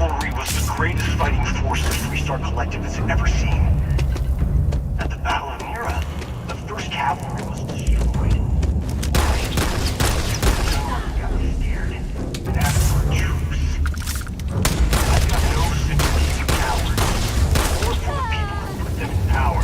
cavalry was the greatest fighting force the Freestar Collective has ever seen. At the Battle of Mira, the first cavalry was destroyed. Someone got scared and asked for a truce. I've got no sympathy for cowards, or for the people who put them in power.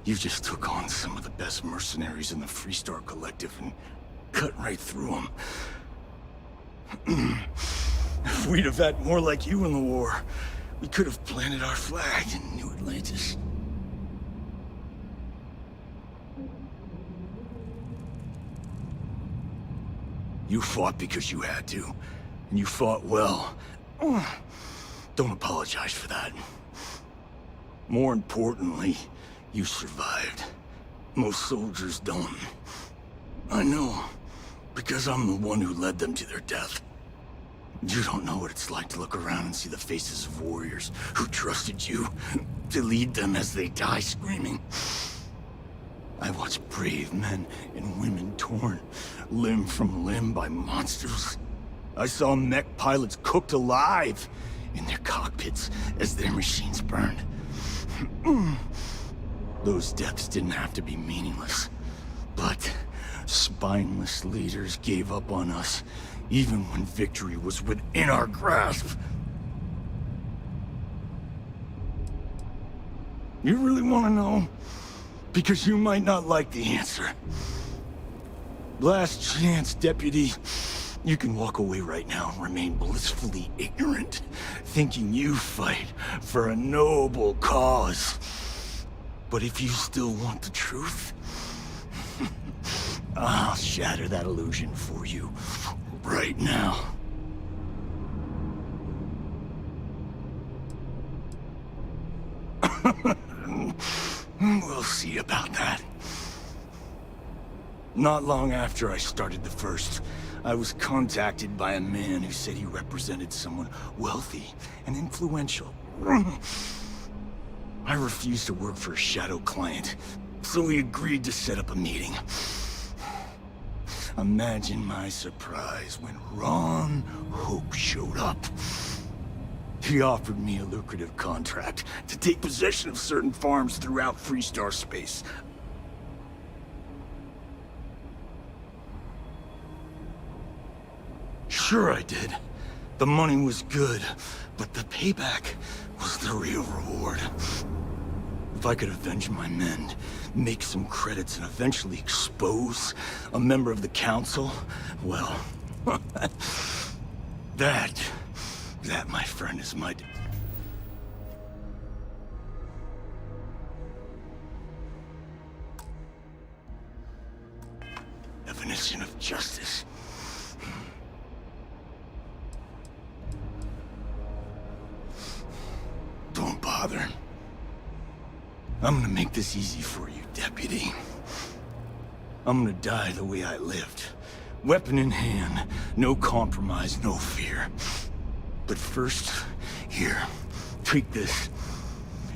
You just took on some of the best mercenaries in the Freestar Collective and cut right through them. If we'd have had more like you in the war, we could have planted our flag in New Atlantis. You fought because you had to, and you fought well. Don't apologize for that. More importantly, you survived. Most soldiers don't. I know, because I'm the one who led them to their death. You don't know what it's like to look around and see the faces of warriors who trusted you to lead them as they die screaming. I watched brave men and women torn limb from limb by monsters. I saw mech pilots cooked alive in their cockpits as their machines burned. Those deaths didn't have to be meaningless, but spineless leaders gave up on us even when victory was within our grasp. You really want to know? Because you might not like the answer. Last chance, Deputy. You can walk away right now and remain blissfully ignorant, thinking you fight for a noble cause. But if you still want the truth, I'll shatter that illusion for you right now. We'll see about that. Not long after I started the First, I was contacted by a man who said he represented someone wealthy and influential. I refused to work for a shadow client, so he agreed to set up a meeting. Imagine my surprise when Ron Hope showed up. He offered me a lucrative contract to take possession of certain farms throughout Freestar space. Sure I did. The money was good, but the payback was the real reward. If I could avenge my men, make some credits, and eventually expose a member of the council, well, that, my friend, is my... definition of justice. Don't bother. I'm gonna make this easy for you, Deputy. I'm gonna die the way I lived. Weapon in hand, no compromise, no fear. But first, here, take this.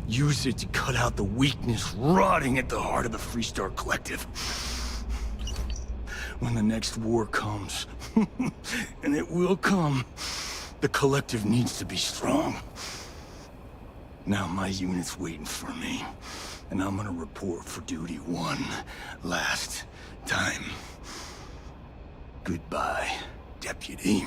Use it to cut out the weakness rotting at the heart of the Freestar Collective. When the next war comes, and it will come, the Collective needs to be strong. Now my unit's waiting for me, and I'm gonna report for duty one last time. Goodbye, Deputy.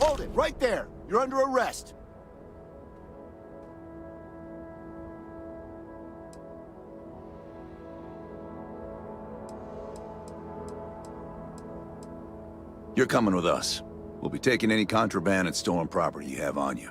Hold it, right there! You're under arrest! You're coming with us. We'll be taking any contraband and stolen property you have on you.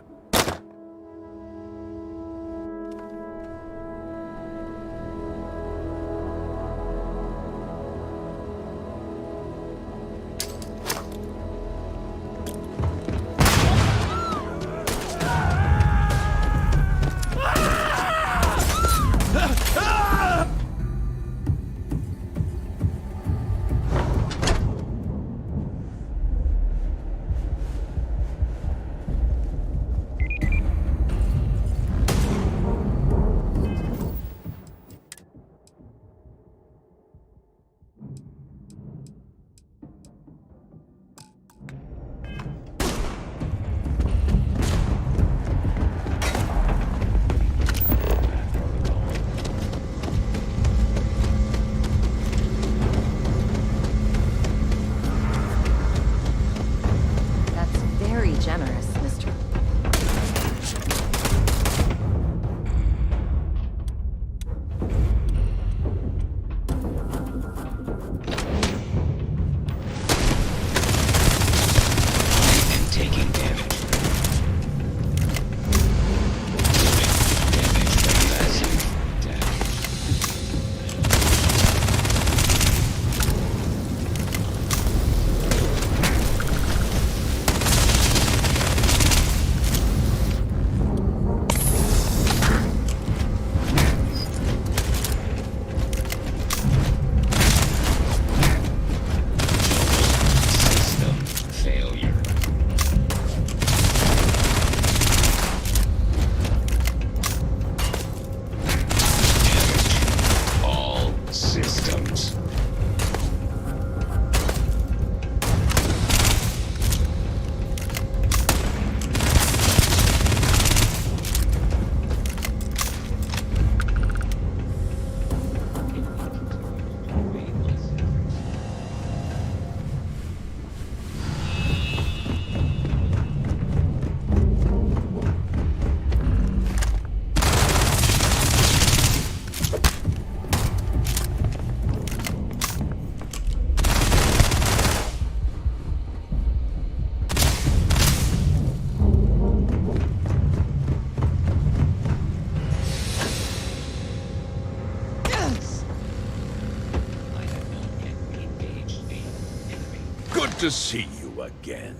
to see you again.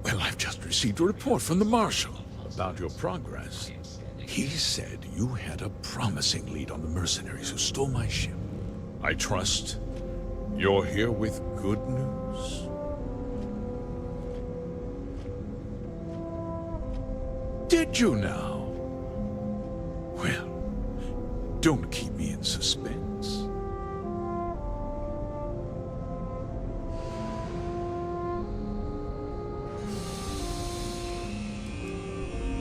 Well, I've just received a report from the Marshal about your progress. He said you had a promising lead on the mercenaries who stole my ship. I trust you're here with good news. Did you now? Well, don't keep me in suspense.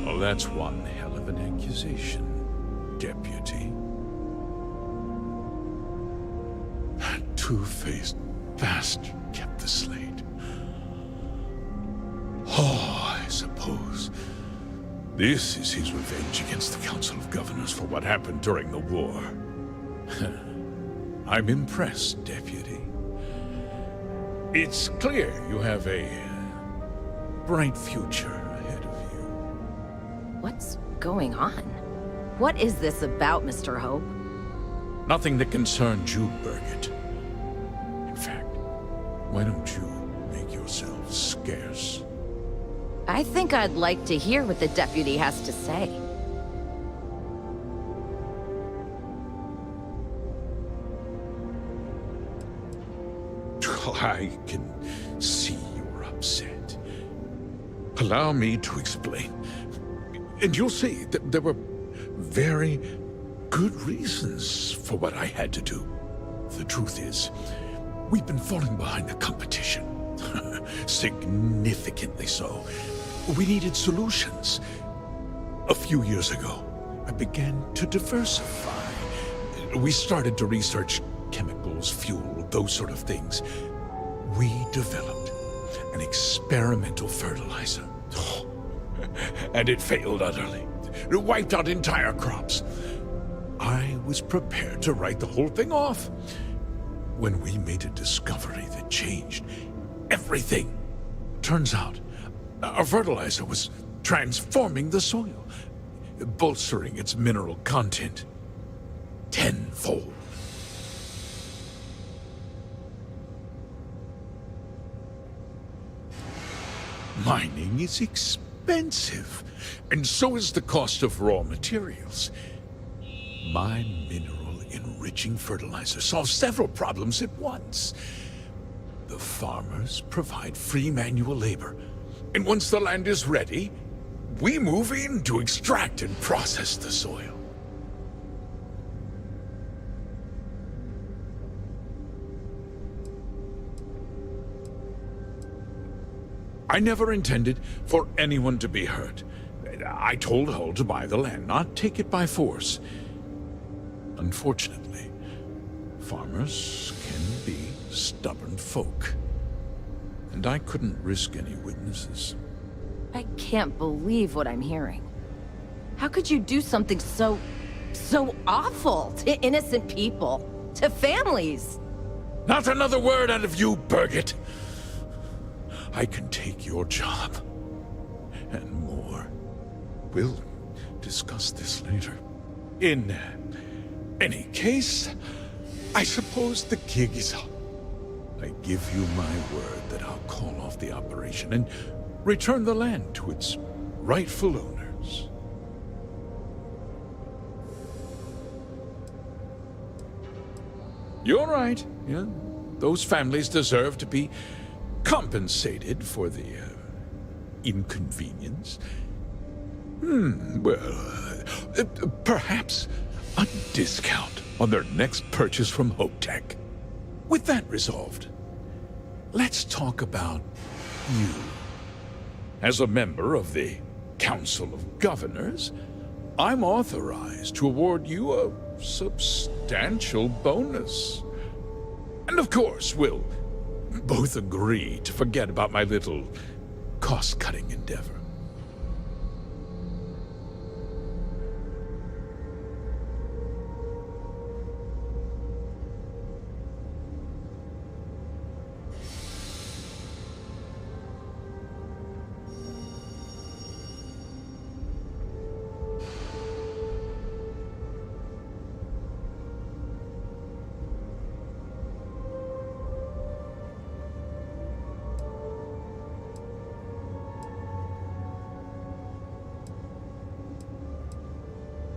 Oh, that's one hell of an accusation, Deputy. That two-faced bastard kept the slate. Oh, I suppose this is his revenge against the Council of Governors for what happened during the war. I'm impressed, Deputy. It's clear you have a bright future ahead of you. What's going on? What is this about, Mr. Hope? Nothing that concerns you, Birgit. In fact, why don't you make yourself scarce? I think I'd like to hear what the deputy has to say. I can see you're upset. Allow me to explain. And you'll see that there were very good reasons for what I had to do. The truth is, we've been falling behind the competition. Significantly so. We needed solutions. A few years ago, I began to diversify. We started to research chemicals, fuel, those sort of things. We developed an experimental fertilizer. And it failed utterly. It wiped out entire crops. I was prepared to write the whole thing off when we made a discovery that changed everything. Turns out, our fertilizer was transforming the soil, bolstering its mineral content tenfold. Mining is expensive, and so is the cost of raw materials. My mineral-enriching fertilizer solves several problems at once. The farmers provide free manual labor, and once the land is ready, we move in to extract and process the soil. I never intended for anyone to be hurt. I told Hull to buy the land, not take it by force. Unfortunately, farmers can be stubborn folk. And I couldn't risk any witnesses. I can't believe what I'm hearing. How could you do something so awful to innocent people, to families? Not another word out of you, Birgit! I can take your job, and more. We'll discuss this later. In any case, I suppose the gig is up. I give you my word that I'll call off the operation and return the land to its rightful owners. You're right, yeah. Those families deserve to be compensated for the inconvenience. Perhaps a discount on their next purchase from Hope Tech. With that resolved, let's talk about you. As a member of the Council of Governors, I'm authorized to award you a substantial bonus. And of course, we'll both agree to forget about my little cost-cutting endeavor.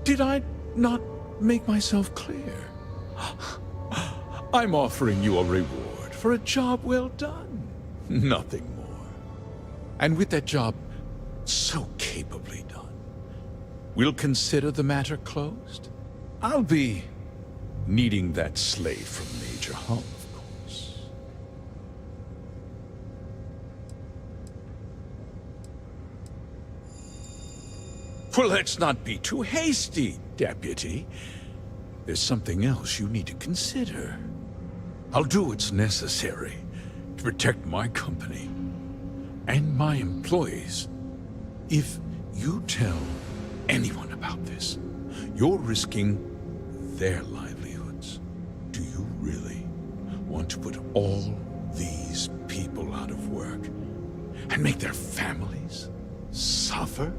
Did I not make myself clear? I'm offering you a reward for a job well done. Nothing more. And with that job so capably done, we'll consider the matter closed. I'll be needing that slave from Major Hum, of course. Well, let's not be too hasty, Deputy. There's something else you need to consider. I'll do what's necessary to protect my company and my employees. If you tell anyone about this, you're risking their livelihoods. Do you really want to put all these people out of work and make their families suffer?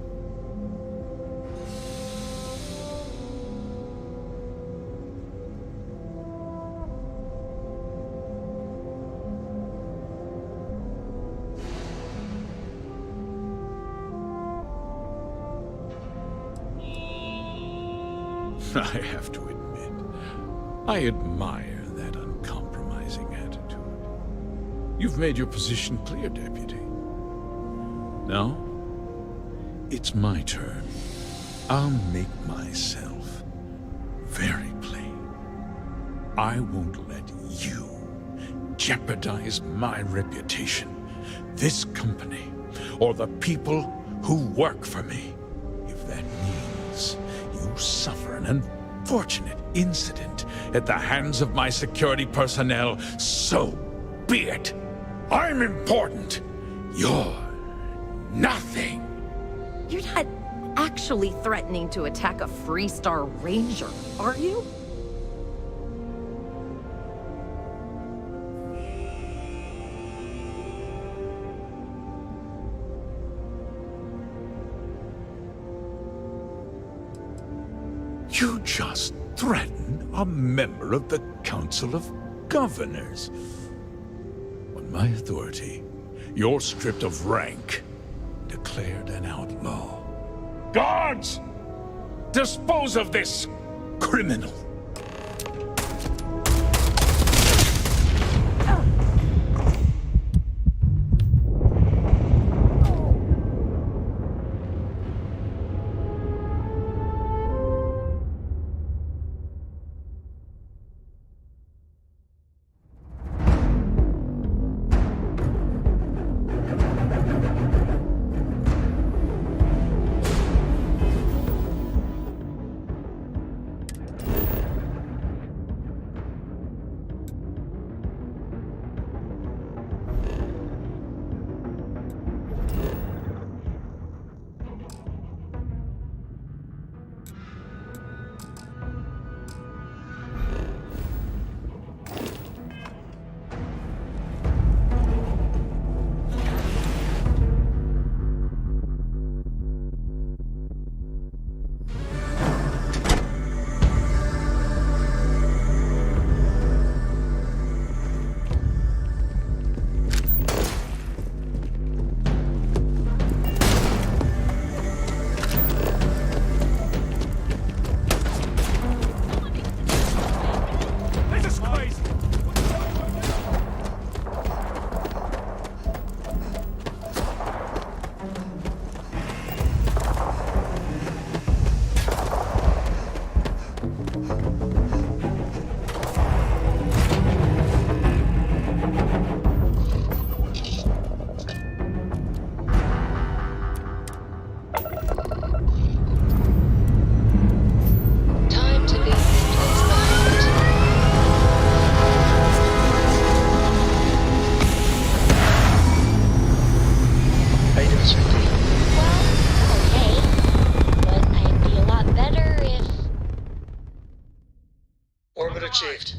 I have to admit, I admire that uncompromising attitude. You've made your position clear, Deputy. Now, it's my turn. I'll make myself very plain. I won't let you jeopardize my reputation, this company, or the people who work for me. If that means you suffer an unfortunate incident at the hands of my security personnel, so be it. I'm important. You're nothing. You're not actually threatening to attack a Freestar Ranger, are you? You just threatened a member of the Council of Governors. On my authority, you're stripped of rank, declared an outlaw. Guards! Dispose of this criminal! Achieved.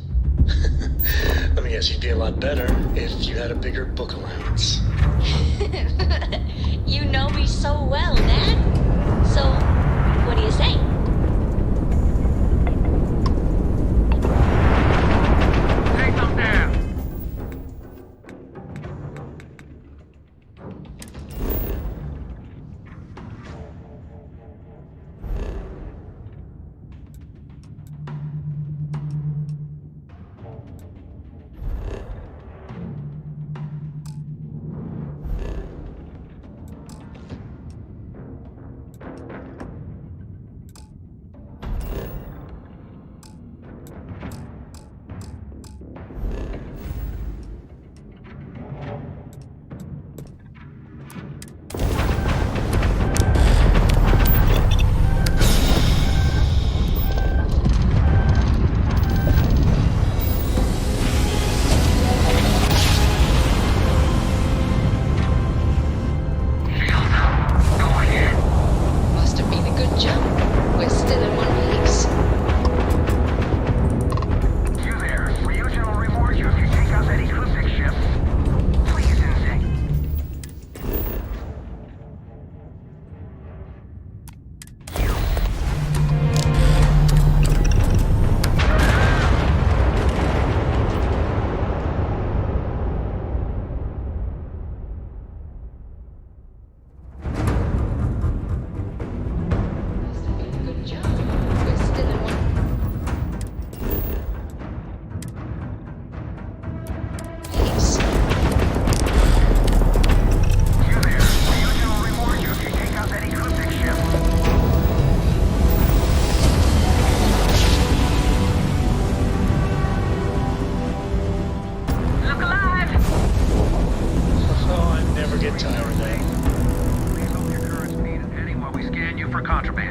Let me guess, you'd be a lot better if you had a bigger book allowance. You know me so well, Dad. So, what do you say? Take them down.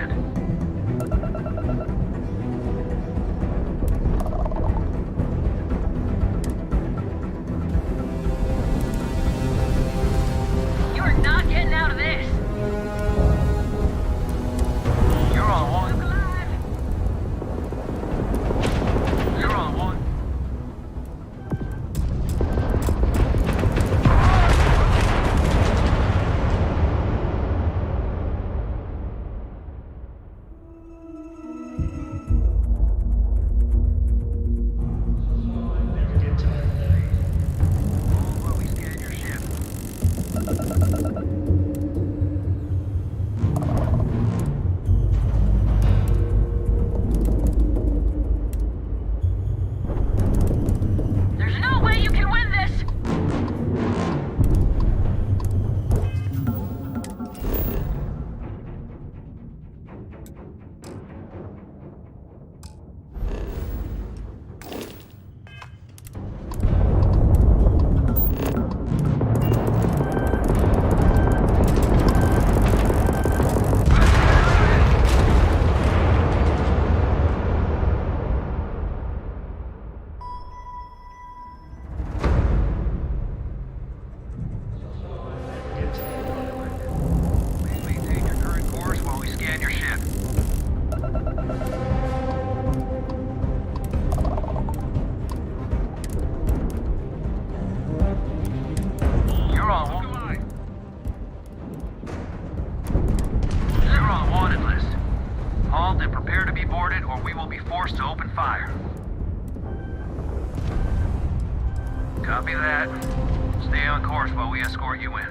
contraband. You are not getting out of this. You're on one. You're on one. Never get tired of that. Hold while we scan your ship. There's no way you can win this. Never get tired of it. Please maintain your current course while we scan your ship. You're on one. You're on wanted list. Halt and prepare to be boarded, or we will be forced to open fire. Copy that. Stay on course while we escort you in.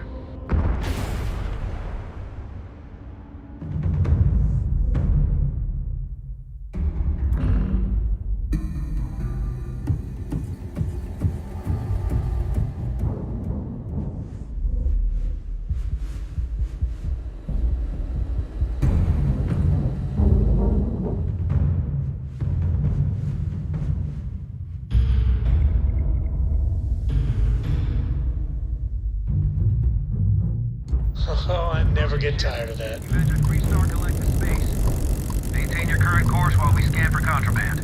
Oh, I never get tired of that. You've entered Freestar Collective space. Maintain your current course while we scan for contraband.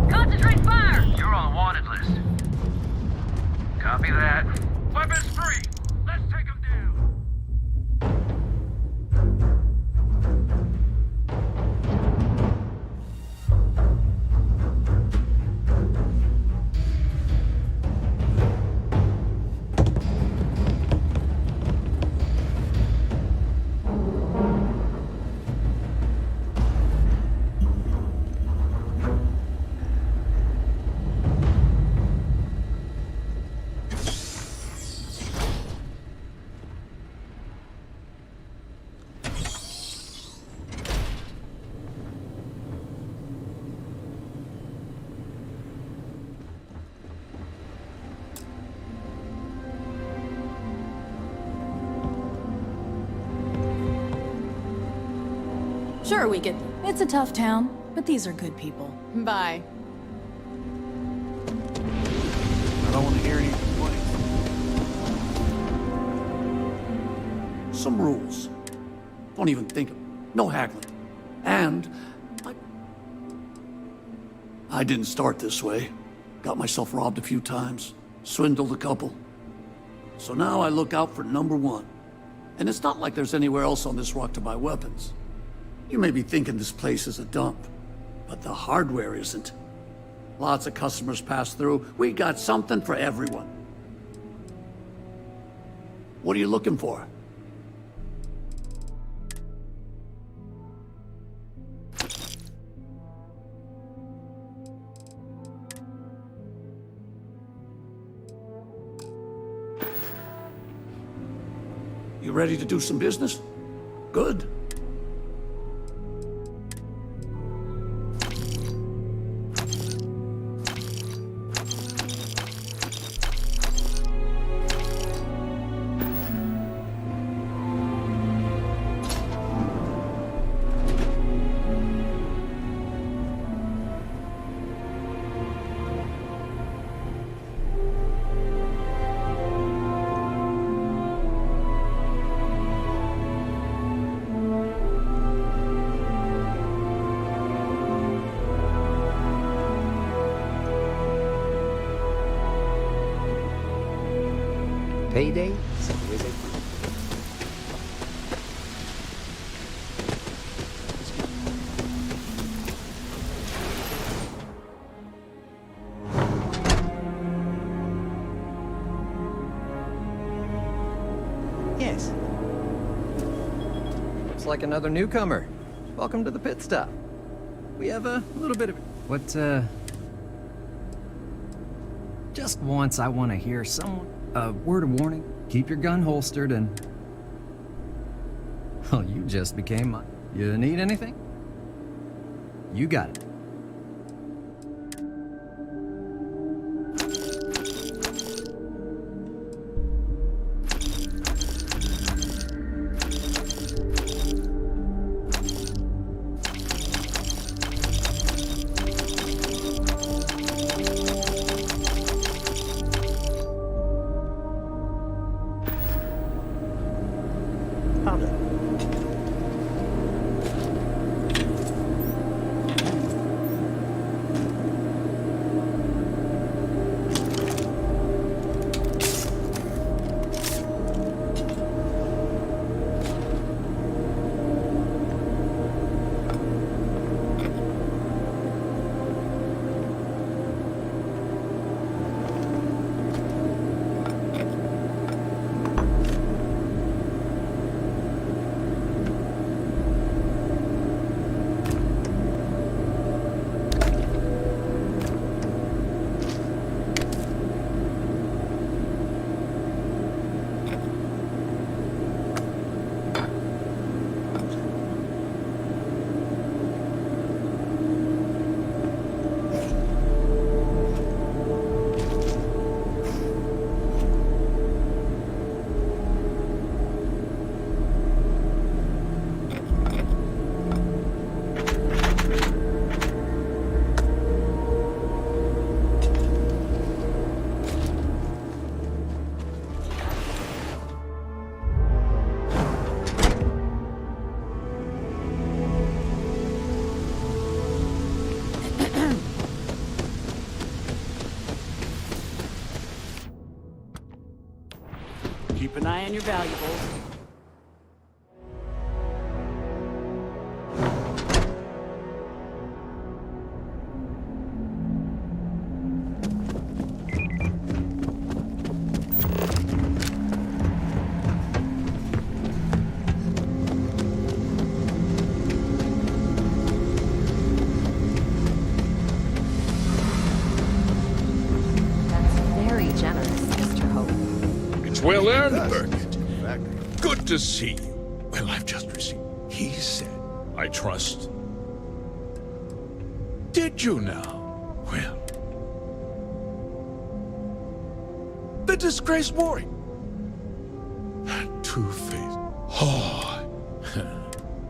Concentrate fire. You're on wanted list. Copy that. Weapons free! Let's take them down! Sure, we could. It's a tough town, but these are good people. Bye. I don't want to hear any complaints. Some rules. Don't even think of it. No haggling. And I didn't start this way. Got myself robbed a few times, swindled a couple. So now I look out for number one. And it's not like there's anywhere else on this rock to buy weapons. You may be thinking this place is a dump, but the hardware isn't. Lots of customers pass through. We got something for everyone. What are you looking for? You ready to do some business? Good. Payday is always a Yes. Looks like another newcomer. Welcome to the pit stop. We have a little bit of... What, Just once I want to hear someone... A word of warning. Keep your gun holstered and... Well, you just became my... You need anything? You got it. Keep an eye on your valuables. That's very generous, Mr. Hope. It's well earned, Burkett. Good to see you. Well, I've just received. He said, I trust. Did you now? Well. The disgraced Warwick. Two-faced. Oh.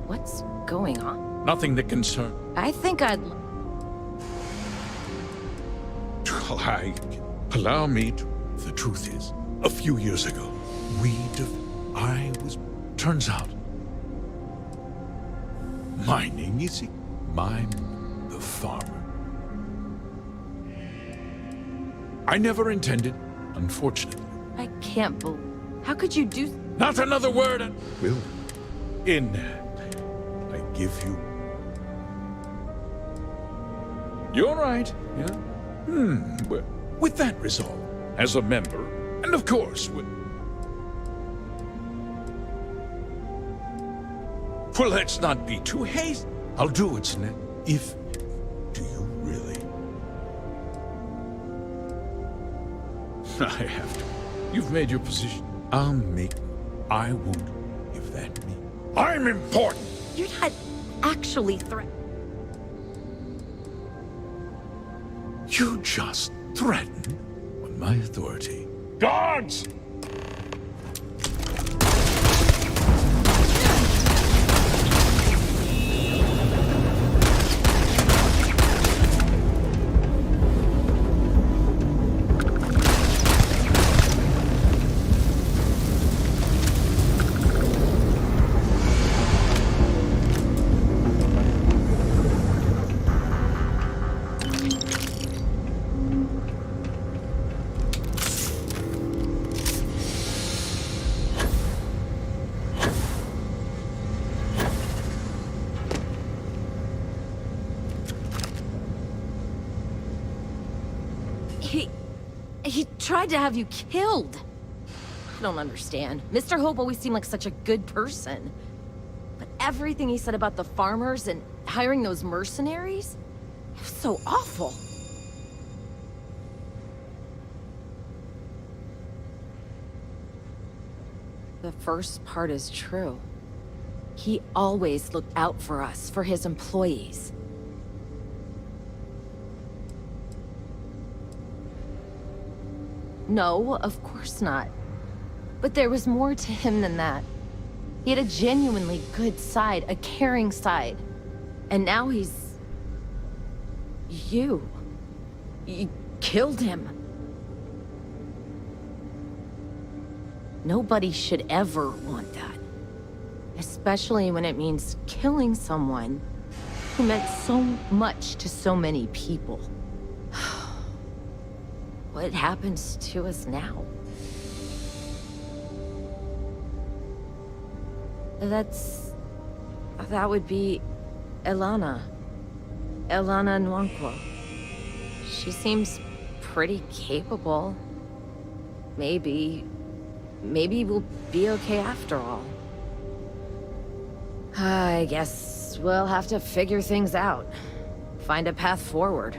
What's going on? Nothing that concern. I think I'd... Allow me to. The truth is, a few years ago, turns out, mining is it. I'm the farmer. I never intended, unfortunately. I can't believe... How could you do... Not another word. Will, I give you. You're right, yeah? Well, with that resolve, as a member, and of course, with... Well, let's not be too hasty. I'll do it, Snett. If... Do you really? I have to. You've made your position. I'll make... I won't give that me. I'm important! You're not actually threatening. You just threaten on my authority. Guards! He tried to have you killed. I don't understand. Mr. Hope always seemed like such a good person. But everything he said about the farmers and hiring those mercenaries, it was so awful. The first part is true. He always looked out for us, for his employees. No, of course not. But there was more to him than that. He had a genuinely good side, a caring side. And now he's... You killed him. Nobody should ever want that. Especially when it means killing someone who meant so much to so many people. What happens to us now? That would be Elana. Elana Nwankwo. She seems pretty capable. Maybe we'll be okay after all. I guess we'll have to figure things out. Find a path forward.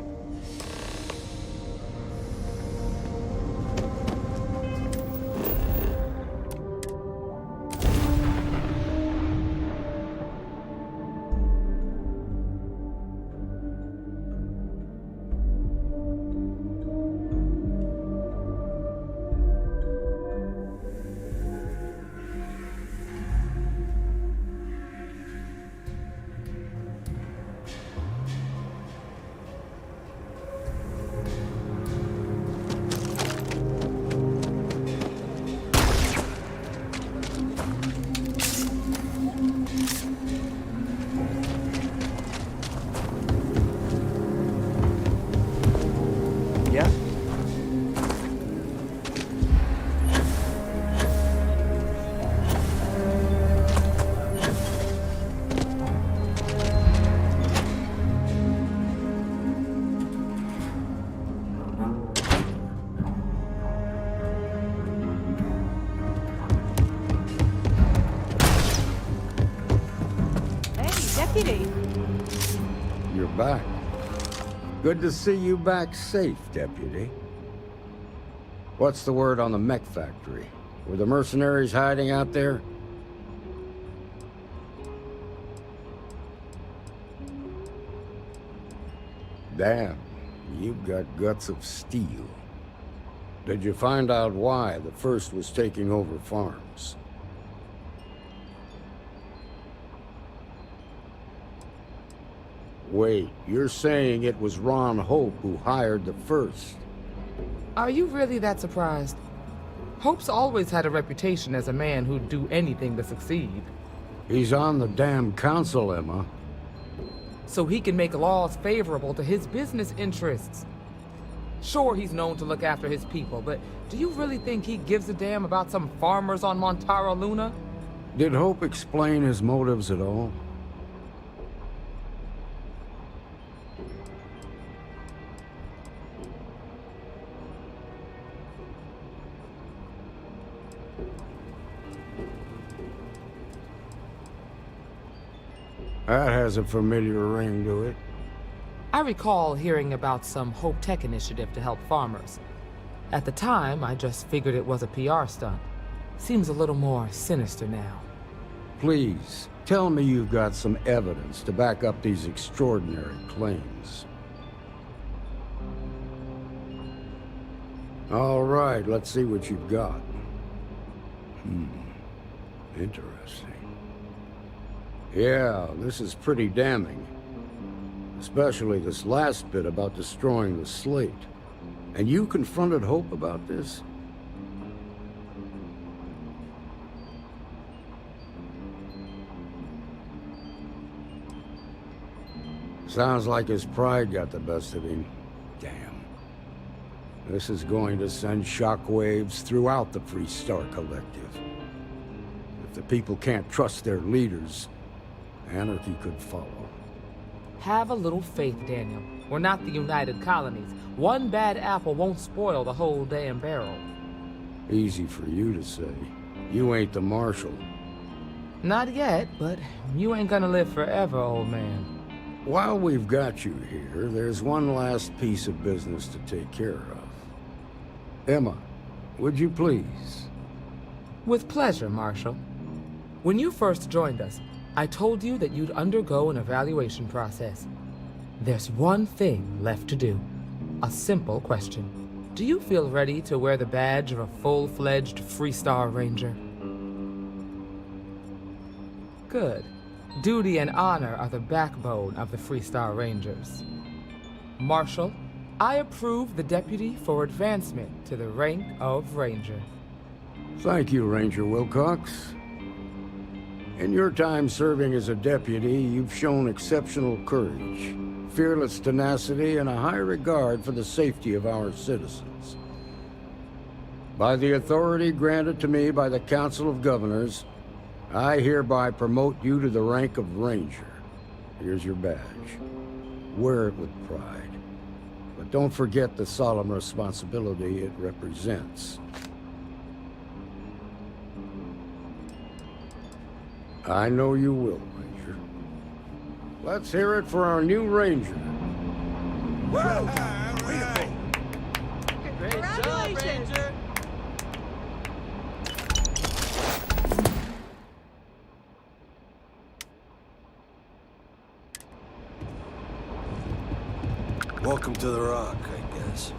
You're back. Good to see you back safe, Deputy. What's the word on the mech factory? Were the mercenaries hiding out there? Damn, you've got guts of steel. Did you find out why the First was taking over farms? Wait, you're saying it was Ron Hope who hired the First? Are you really that surprised? Hope's always had a reputation as a man who'd do anything to succeed. He's on the damn council, Emma. So he can make laws favorable to his business interests. Sure, he's known to look after his people, but do you really think he gives a damn about some farmers on Montara Luna? Did Hope explain his motives at all? That has a familiar ring to it. I recall hearing about some Hope Tech initiative to help farmers. At the time, I just figured it was a PR stunt. Seems a little more sinister now. Please, tell me you've got some evidence to back up these extraordinary claims. All right, let's see what you've got. Interesting. Yeah, this is pretty damning. Especially this last bit about destroying the slate. And you confronted Hope about this? Sounds like his pride got the best of him. Damn. This is going to send shockwaves throughout the Free Star Collective. If the people can't trust their leaders, anarchy could follow. Have a little faith, Daniel. We're not the United Colonies. One bad apple won't spoil the whole damn barrel. Easy for you to say. You ain't the marshal. Not yet, but you ain't gonna live forever, old man. While we've got you here, there's one last piece of business to take care of. Emma, would you please? With pleasure, Marshal. When you first joined us, I told you that you'd undergo an evaluation process. There's one thing left to do. A simple question. Do you feel ready to wear the badge of a full-fledged Freestar Ranger? Good. Duty and honor are the backbone of the Freestar Rangers. Marshal, I approve the deputy for advancement to the rank of Ranger. Thank you, Ranger Wilcox. In your time serving as a deputy, you've shown exceptional courage, fearless tenacity, and a high regard for the safety of our citizens. By the authority granted to me by the Council of Governors, I hereby promote you to the rank of Ranger. Here's your badge. Wear it with pride. But don't forget the solemn responsibility it represents. I know you will, Ranger. Let's hear it for our new Ranger. Great job, Ranger! Welcome to the Rock, I guess.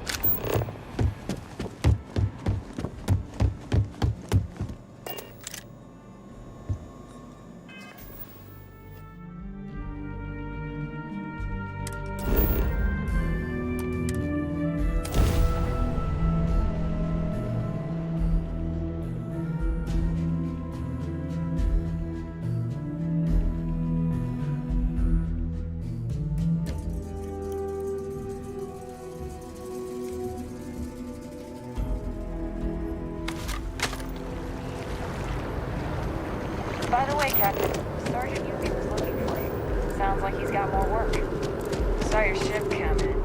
By the way, Captain, Sergeant Yuki was looking for you. Sounds like he's got more work. Saw your ship coming.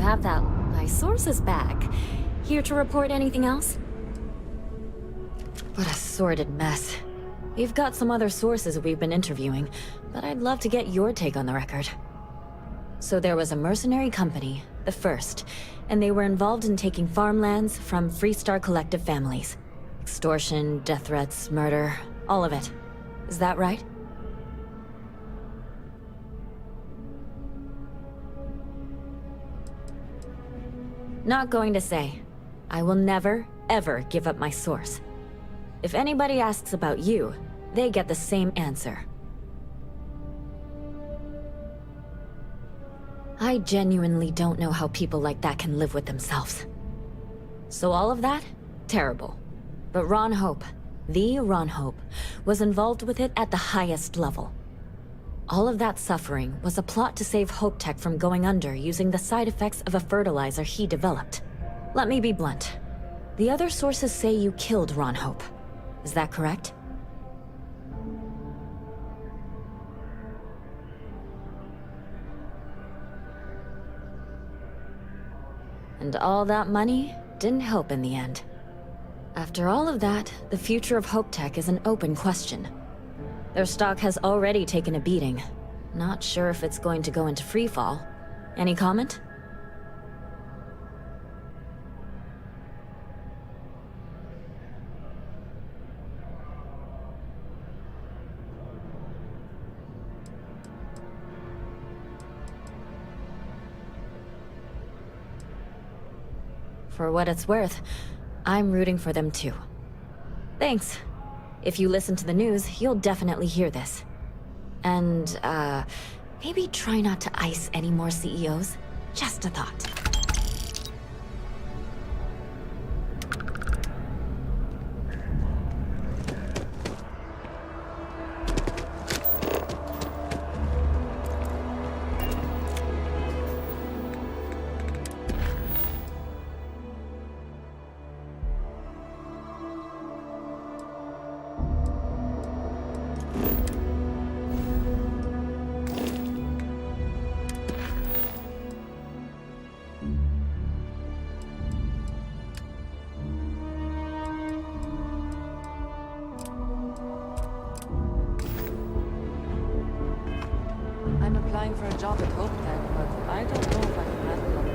Have that. My source is back. Here to report anything else? What a sordid mess. We've got some other sources we've been interviewing, but I'd love to get your take on the record. So there was a mercenary company, the First, and they were involved in taking farmlands from Freestar Collective families. Extortion, death threats, murder, all of it. Is that right? Not going to say. I will never, ever give up my source. If anybody asks about you, they get the same answer. I genuinely don't know how people like that can live with themselves. So all of that? Terrible. But Ron Hope, the Ron Hope, was involved with it at the highest level. All of that suffering was a plot to save Hope Tech from going under using the side effects of a fertilizer he developed. Let me be blunt. The other sources say you killed Ron Hope. Is that correct? And all that money didn't help in the end. After all of that, the future of Hope Tech is an open question. Their stock has already taken a beating. Not sure if it's going to go into freefall. Any comment? For what it's worth, I'm rooting for them too. Thanks. If you listen to the news, you'll definitely hear this. And, Maybe try not to ice any more CEOs. Just a thought. I'm applying for a job at Hope Tech, but I don't know if I can handle it.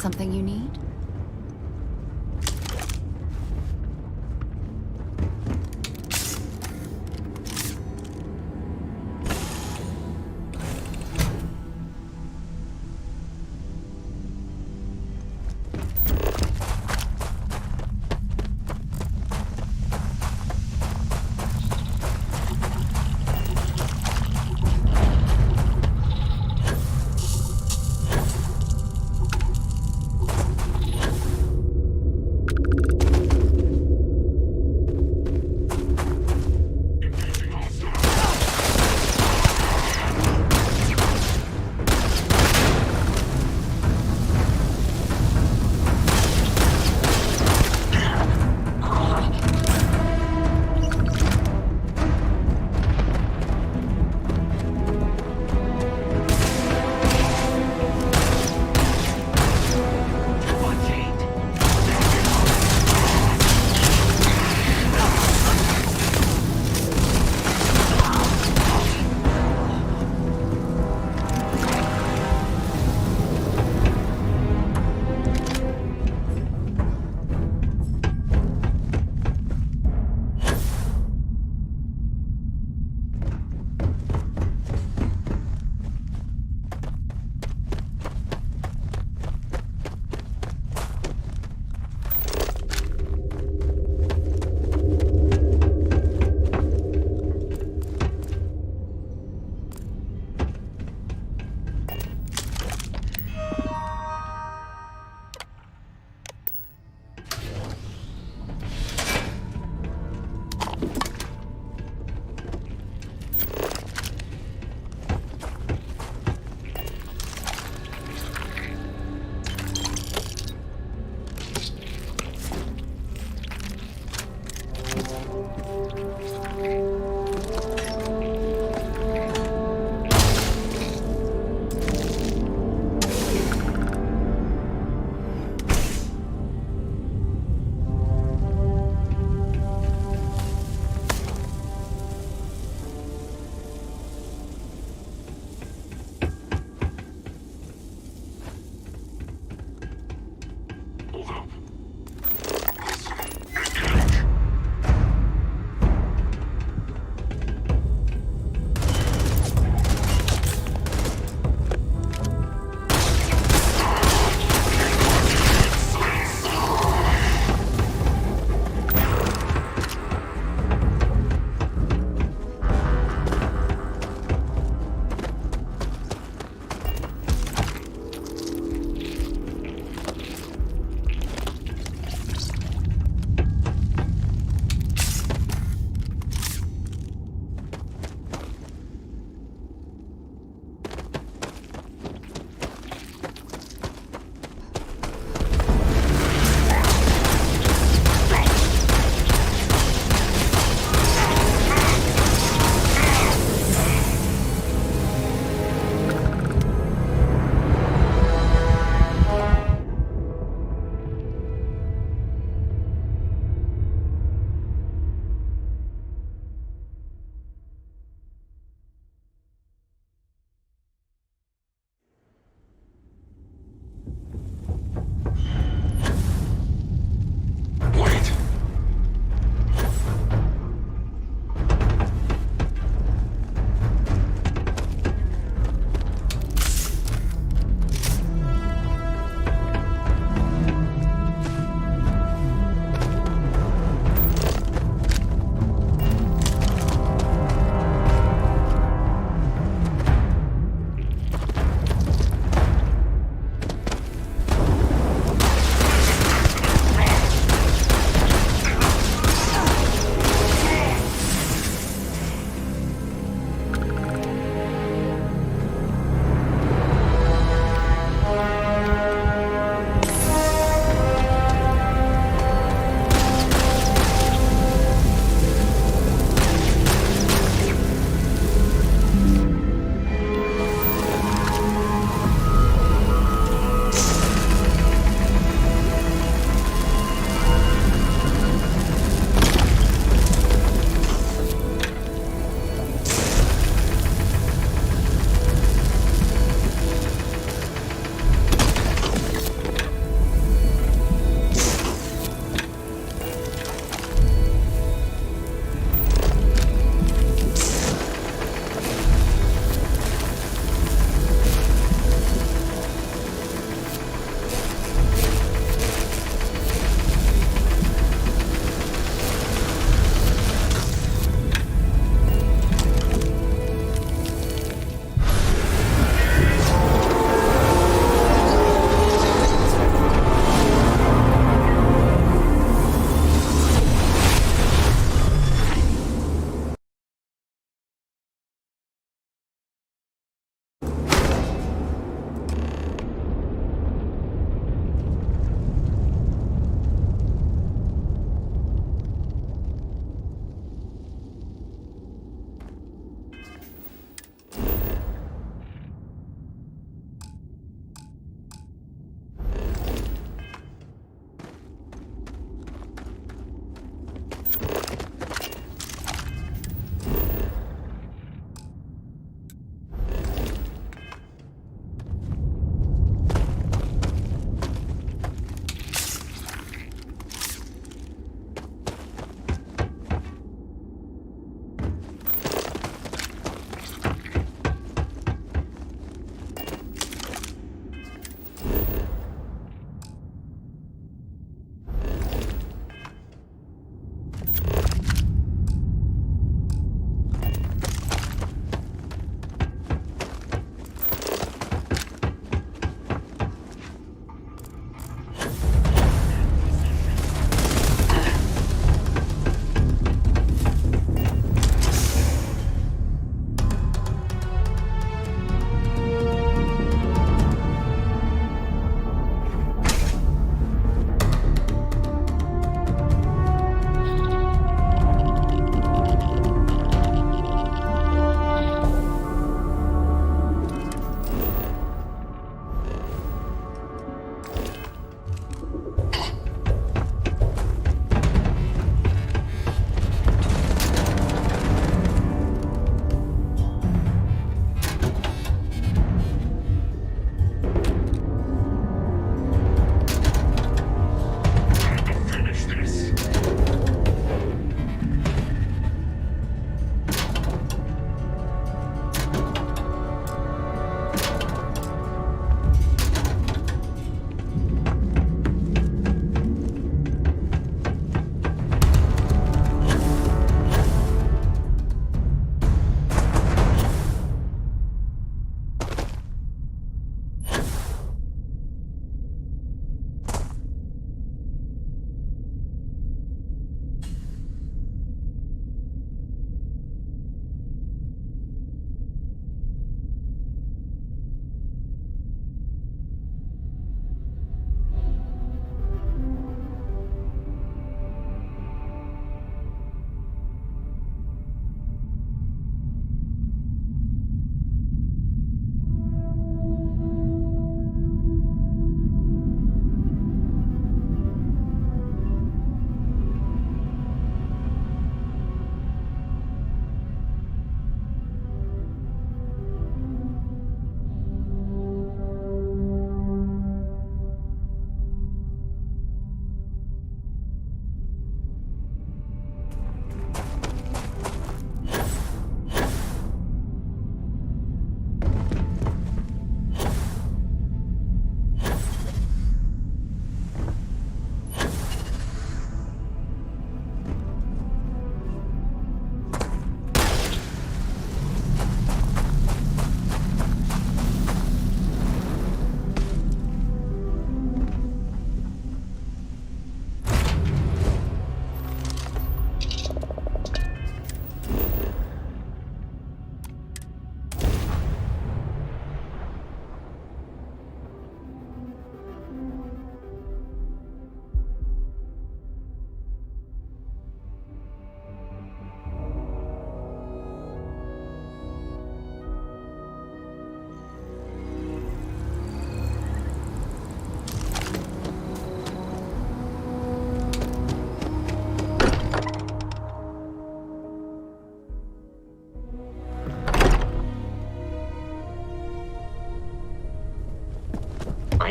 Something you need?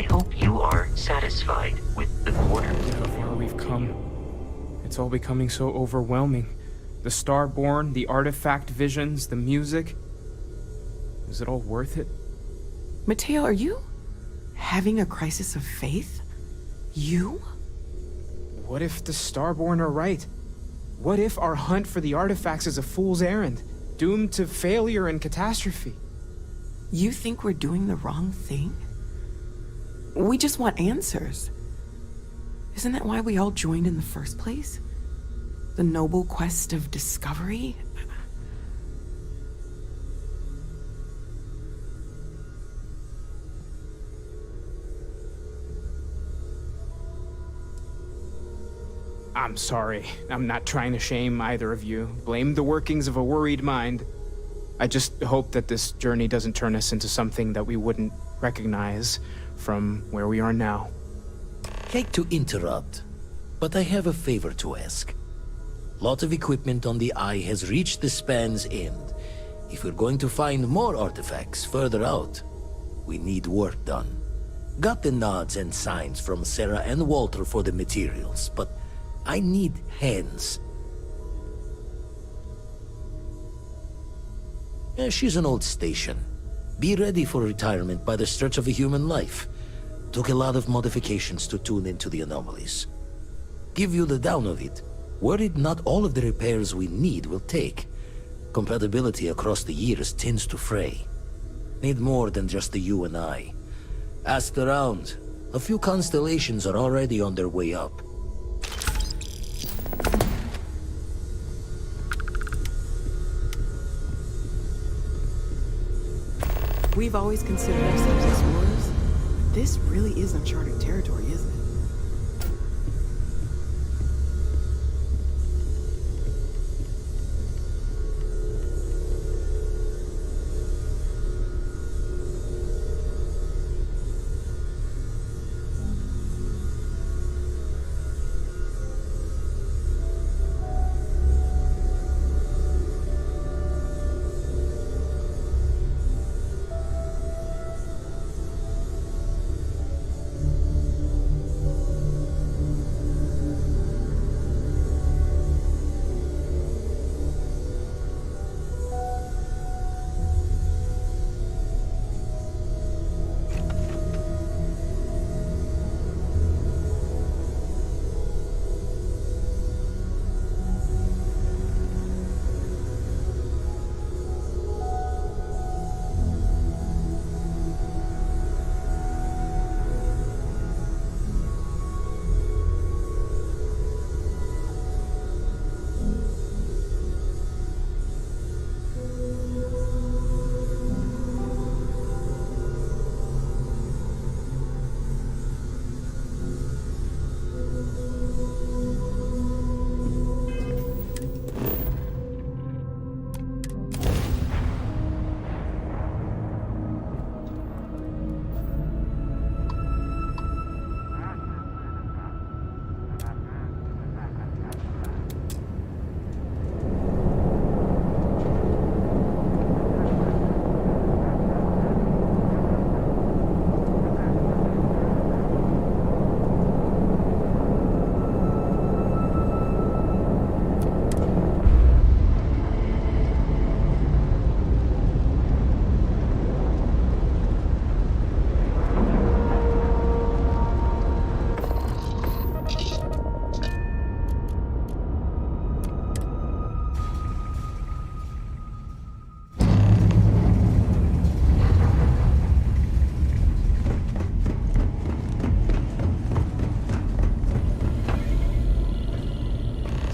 hope you are satisfied with the quarter. Look how far we've come. It's all becoming so overwhelming. The Starborn, the artifact visions, the music. Is it all worth it? Mateo, are you having a crisis of faith? You? What if the Starborn are right? What if our hunt for the artifacts is a fool's errand, doomed to failure and catastrophe? You think we're doing the wrong thing? We just want answers. Isn't that why we all joined in the first place? The noble quest of discovery? I'm sorry. I'm not trying to shame either of you. Blame the workings of a worried mind. I just hope that this journey doesn't turn us into something that we wouldn't recognize from where we are now. Hate to interrupt, but I have a favor to ask. Lot of equipment on the Eye has reached the span's end. If we're going to find more artifacts further out, we need work done. Got the nods and signs from Sarah and Walter for the materials, but I need hands. She's an old station. Be ready for retirement by the stretch of a human life. Took a lot of modifications to tune into the anomalies. Give you the down of it. Worried not all of the repairs we need will take. Compatibility across the years tends to fray. Need more than just the you and I. Asked around. A few constellations are already on their way up. We've always considered ourselves explorers. This really is uncharted territory, isn't it?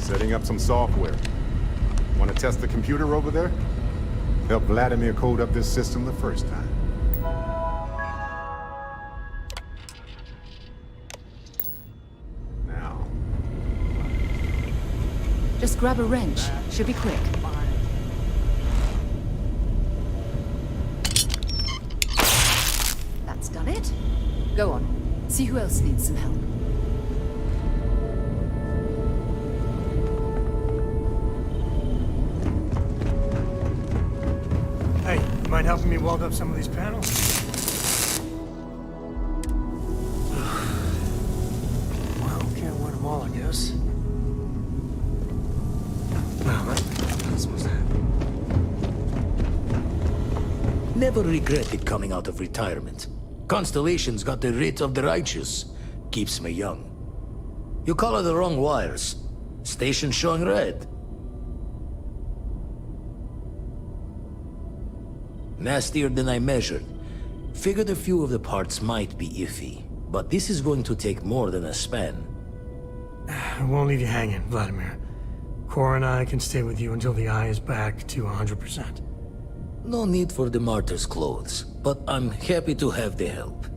Setting up some software. Want to test the computer over there? Help Vladimir code up this system the first time. Now. Just grab a wrench. Should be quick. That's done it. Go on. See who else needs some help. Hey, you mind helping me weld up some of these panels? us. No, this was that. Never regretted coming out of retirement. Constellation's got the writ of the righteous. Keeps me young. You color the wrong wires. Station showing red. Nastier than I measured. Figured a few of the parts might be iffy, but this is going to take more than a span. I won't leave you hanging, Vladimir. Cora and I can stay with you until the eye is back to 100%. No need for the martyr's clothes, but I'm happy to have the help.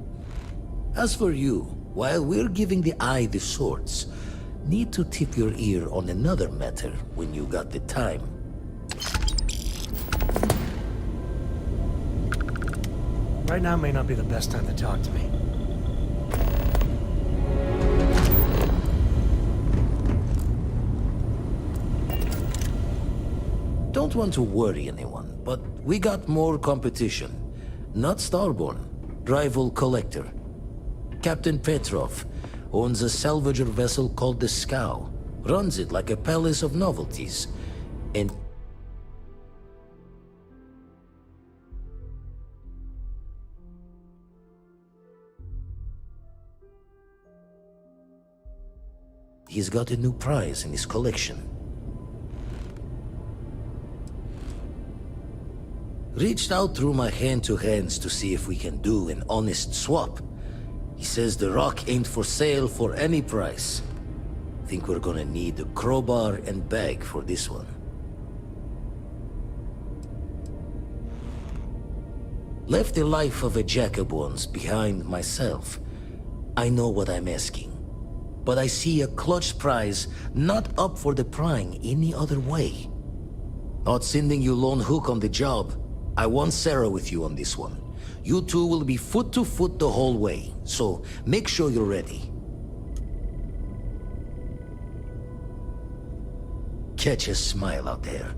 As for you, while we're giving the eye the swords, need to tip your ear on another matter when you got the time. Right now may not be the best time to talk to me. Don't want to worry anyone, but we got more competition. Not Starborn, rival collector. Captain Petrov owns a salvager vessel called the Scow. Runs it like a palace of novelties. And he's got a new prize in his collection. Reached out through my hand-to-hands to see if we can do an honest swap. He says the rock ain't for sale for any price. Think we're gonna need a crowbar and bag for this one. Left the life of a jack-of-bones behind myself. I know what I'm asking. But I see a clutch prize not up for the prying any other way. Not sending you lone hook on the job. I want Sarah with you on this one. You two will be foot to foot the whole way, so make sure you're ready. Catch a smile out there.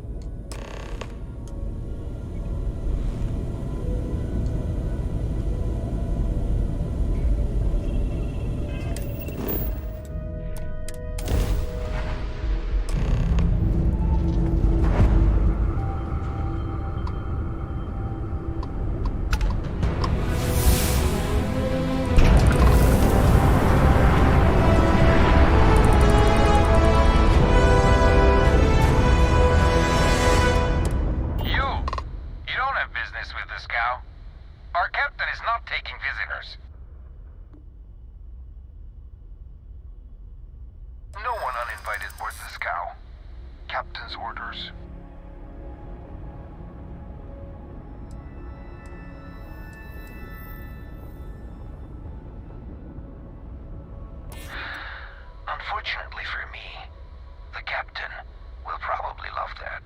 Unfortunately for me, the captain will probably love that.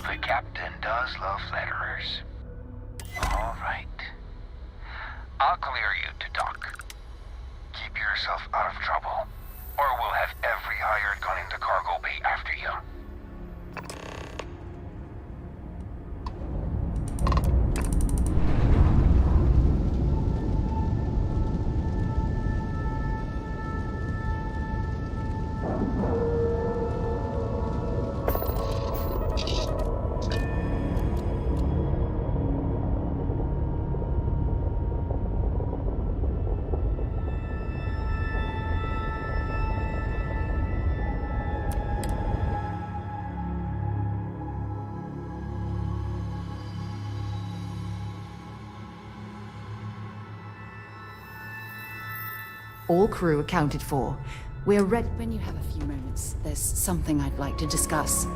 The captain does love letterers. All right. I'll clear you to dock. Keep yourself out of trouble, or we'll have every hired gun in the cargo bay after you. All crew accounted for. We're ready. When you have a few moments, there's something I'd like to discuss.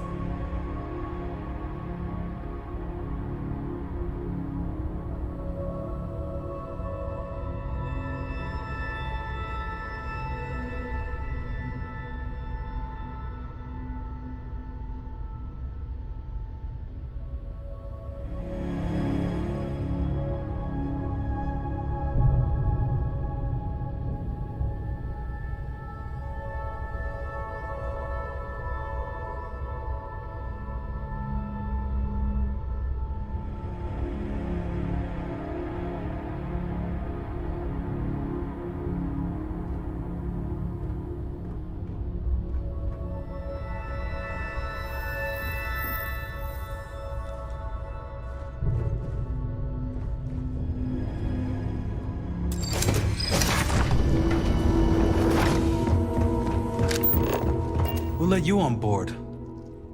let you on board.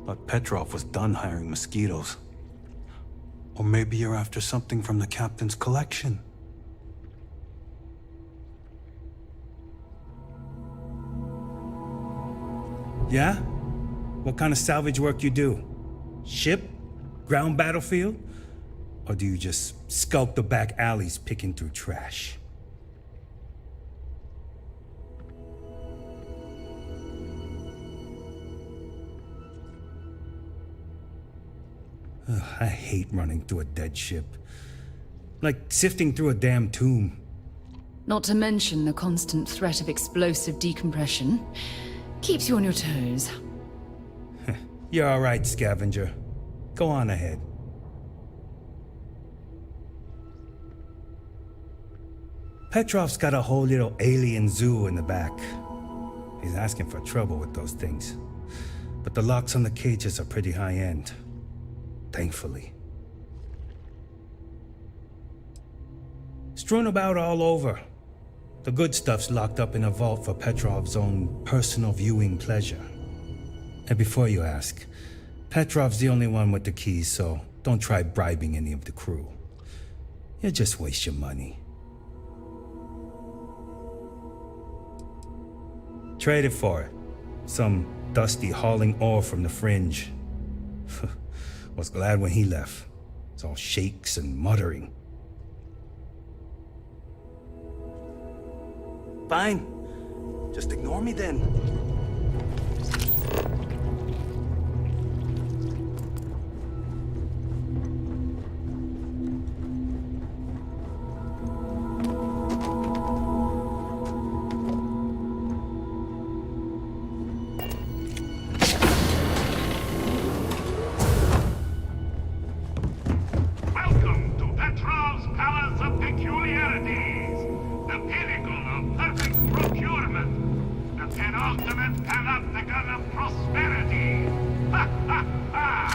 But Petrov was done hiring mosquitoes. Or maybe you're after something from the captain's collection. Yeah? What kind of salvage work you do? Ship? Ground battlefield? Or do you just skulk the back alleys picking through trash? Ugh, I hate running through a dead ship. Like sifting through a damn tomb. Not to mention the constant threat of explosive decompression. Keeps you on your toes. You're all right, scavenger. Go on ahead. Petrov's got a whole little alien zoo in the back. He's asking for trouble with those things. But the locks on the cages are pretty high-end. Thankfully. Strewn about all over. The good stuff's locked up in a vault for Petrov's own personal viewing pleasure. And before you ask, Petrov's the only one with the keys, so don't try bribing any of the crew. You'll just waste your money. Traded for it. Some dusty hauling ore from the fringe. Was glad when he left. It's all shakes and muttering. Fine. Just ignore me then. Welcome to Petrov's Palace of Peculiarities, the pinnacle of perfect procurement, the penultimate panopticon of prosperity. Ha ha ha!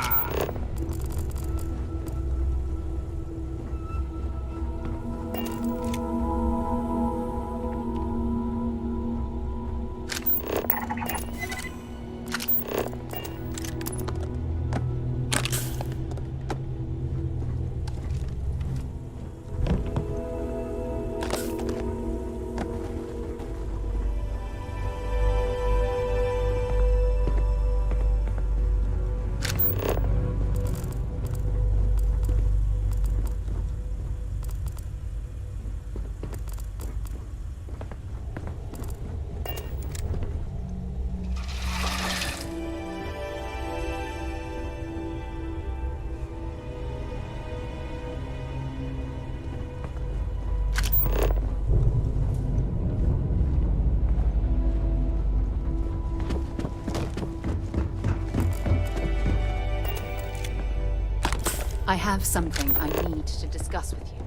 I have something I need to discuss with you.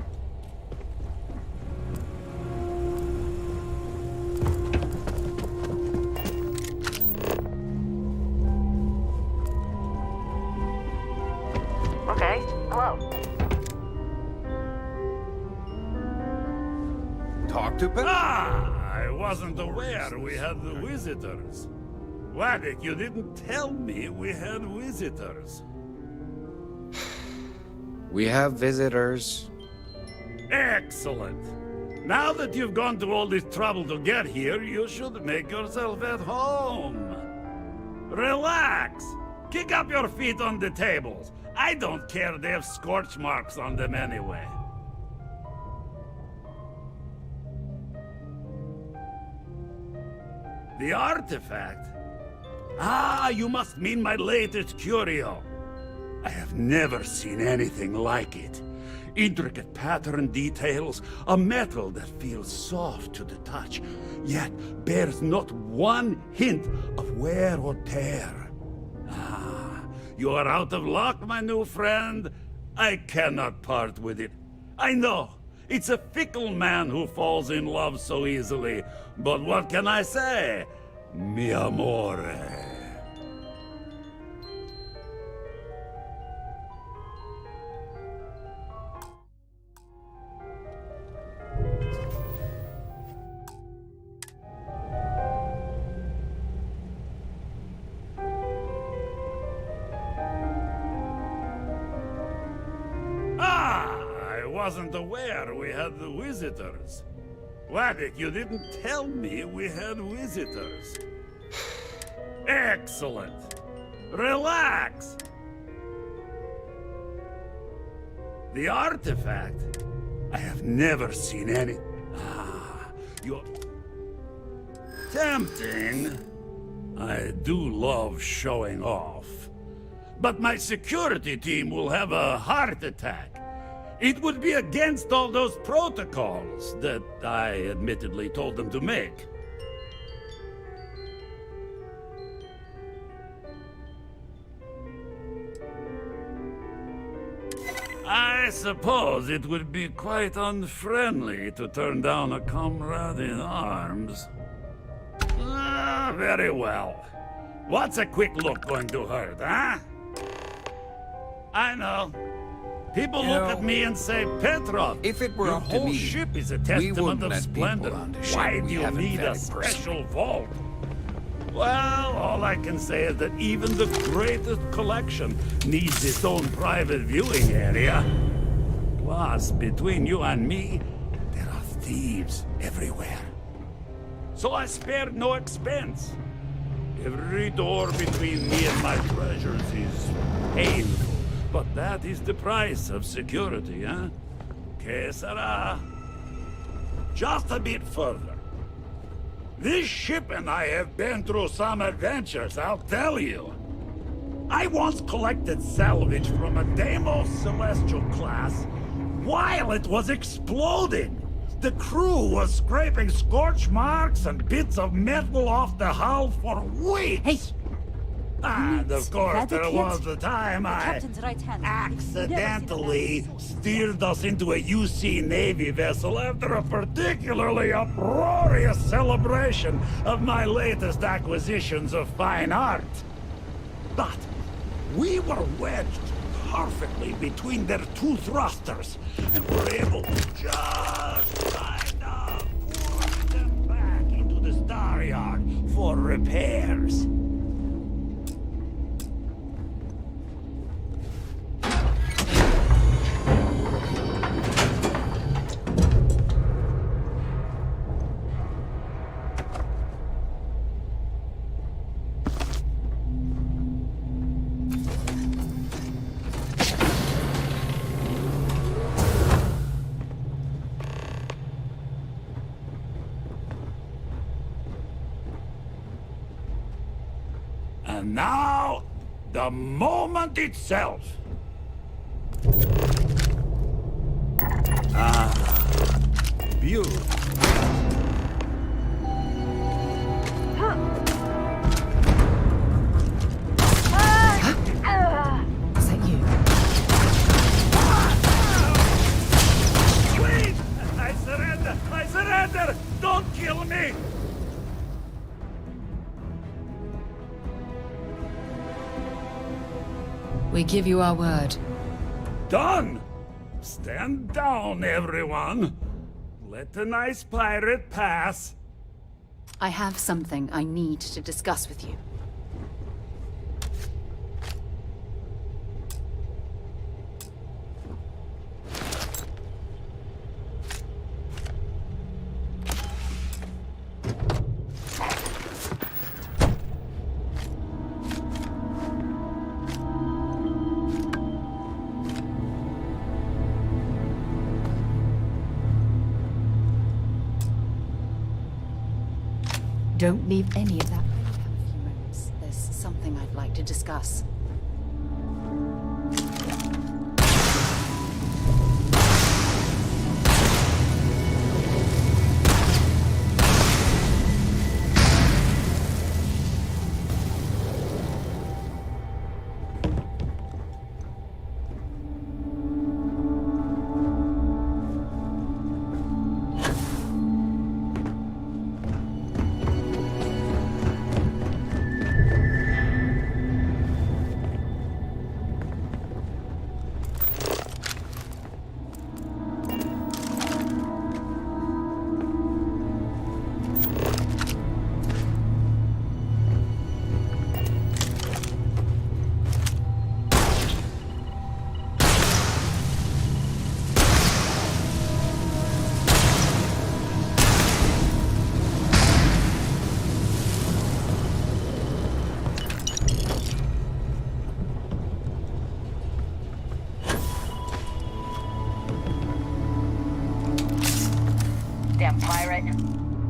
Okay, hello. Talk to Petrov's. I wasn't aware we had the visitors. Wadik, you didn't tell me we had visitors. We have visitors. Excellent. Now that you've gone to all this trouble to get here, you should make yourself at home. Relax. Kick up your feet on the tables. I don't care they have scorch marks on them anyway. The artifact? Ah, you must mean my latest curio. I have never seen anything like it. Intricate pattern details, a metal that feels soft to the touch, yet bears not one hint of wear or tear. Ah, you are out of luck, my new friend. I cannot part with it. I know, it's a fickle man who falls in love so easily, but what can I say? Mi amore. wasn't aware we had the visitors. Waddick, you didn't tell me we had visitors. Excellent. Relax. The artifact? I have never seen any... Ah, you're... Tempting. I do love showing off. But my security team will have a heart attack. It would be against all those protocols that I admittedly told them to make. I suppose it would be quite unfriendly to turn down a comrade in arms. Very well. What's a quick look going to hurt, huh? I know. People look at me and say, Petrov, if it were your up to whole me, ship is a we testament wouldn't of let splendor. people on the ship Why we do you haven't need a vetted special vault? Well, all I can say is that even the greatest collection needs its own private viewing area. Plus, between you and me, there are thieves everywhere. So I spared no expense. Every door between me and my treasures is painful. But that is the price of security, huh? Que sera? Just a bit further. This ship and I have been through some adventures, I'll tell you. I once collected salvage from a Deimos Celestial class while it was exploding. The crew was scraping scorch marks and bits of metal off the hull for weeks. Hey. And of course, there was the time I accidentally steered us into a UC Navy vessel after a particularly uproarious celebration of my latest acquisitions of fine art. But we were wedged perfectly between their two thrusters, and were able to just kind of push them back into the star yard for repairs. And now, the moment itself. Ah, beautiful. Is that you? Wait! I surrender! I surrender! Don't kill me! We give you our word. Done! Stand down, everyone. Let the nice pirate pass. I have something I need to discuss with you. Don't leave any of that. Have a few moments. There's something I'd like to discuss.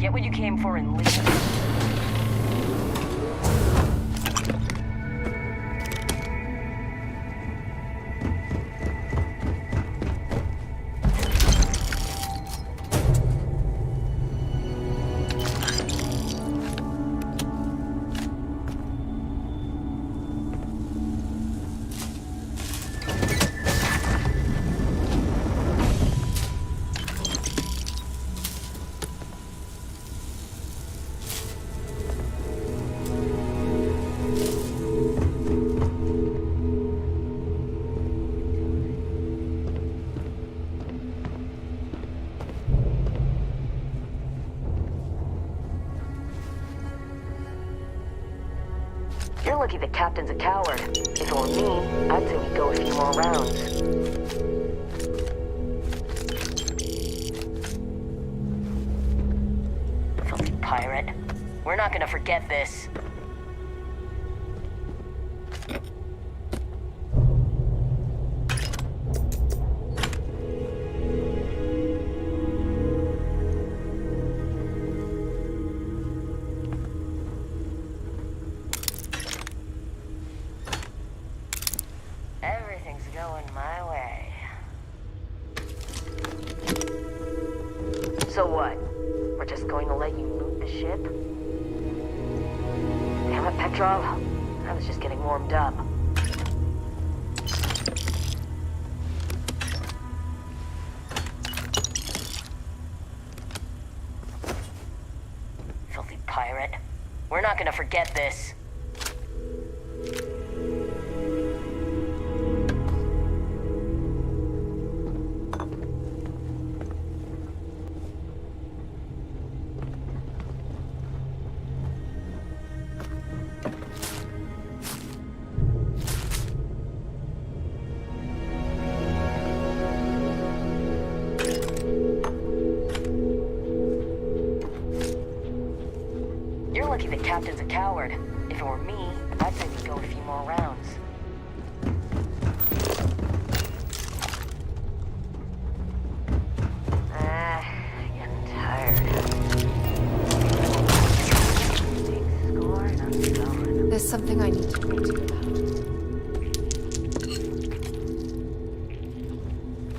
Get what you came for and leave. You're lucky the captain's a coward. If it were me, I'd say we go a few more rounds. Filthy pirate. We're not gonna forget this. Everything's going my way. So what? We're just going to let you loot the ship? Damn it, Petrov. I was just getting warmed up. Filthy pirate. We're not gonna forget this. You're lucky the captain's a coward. If it were me, I'd say we'd go a few more rounds. Getting tired. Score and I'm going. There's something I need to talk to you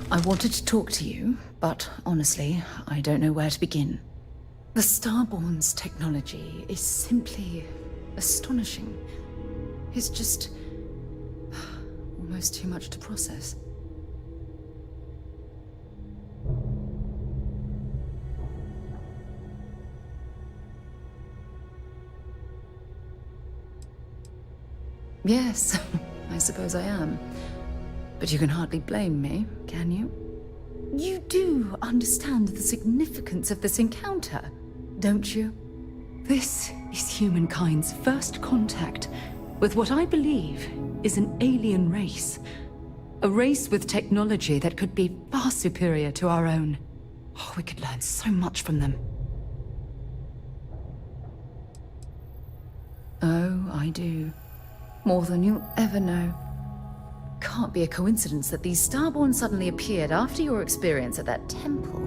about. I wanted to talk to you, but honestly, I don't know where to begin. The Starborn's technology is simply astonishing. It's just almost too much to process. Yes, I suppose I am. But you can hardly blame me, can you? You do understand the significance of this encounter, don't you? This is humankind's first contact with what I believe is an alien race. A race with technology that could be far superior to our own. Oh, we could learn so much from them. Oh, I do. More than you'll ever know. Can't be a coincidence that these Starborn suddenly appeared after your experience at that temple.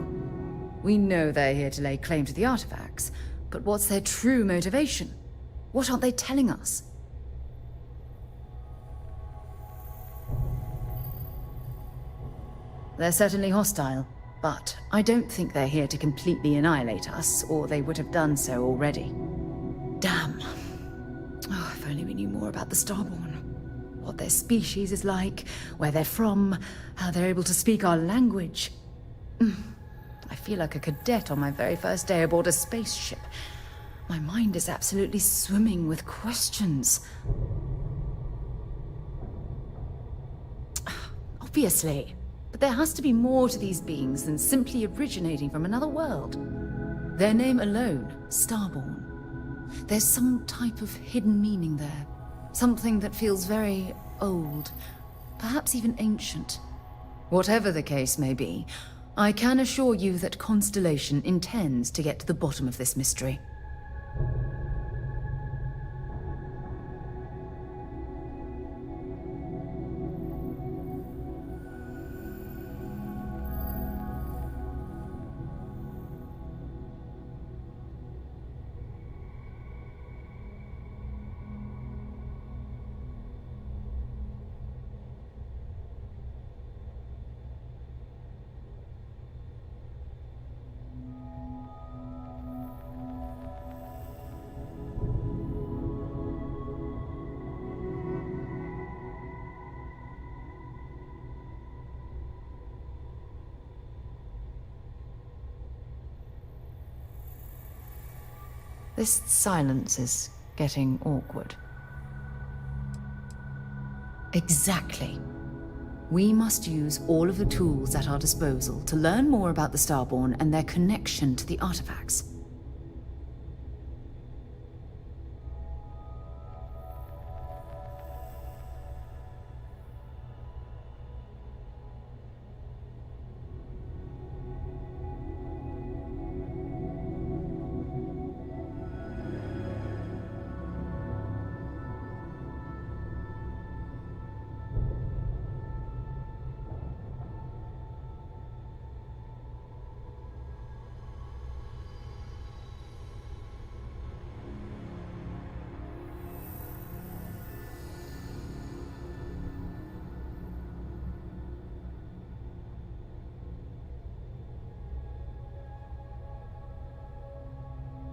We know they're here to lay claim to the artifacts, but what's their true motivation? What aren't they telling us? They're certainly hostile, but I don't think they're here to completely annihilate us, or they would have done so already. Damn. Oh, if only we knew more about the Starborn. What their species is like, where they're from, how they're able to speak our language. I feel like a cadet on my very first day aboard a spaceship. My mind is absolutely swimming with questions. Obviously. But there has to be more to these beings than simply originating from another world. Their name alone, Starborn. There's some type of hidden meaning there. Something that feels very old, perhaps even ancient. Whatever the case may be, I can assure you that Constellation intends to get to the bottom of this mystery. This silence is getting awkward. Exactly. We must use all of the tools at our disposal to learn more about the Starborn and their connection to the artifacts.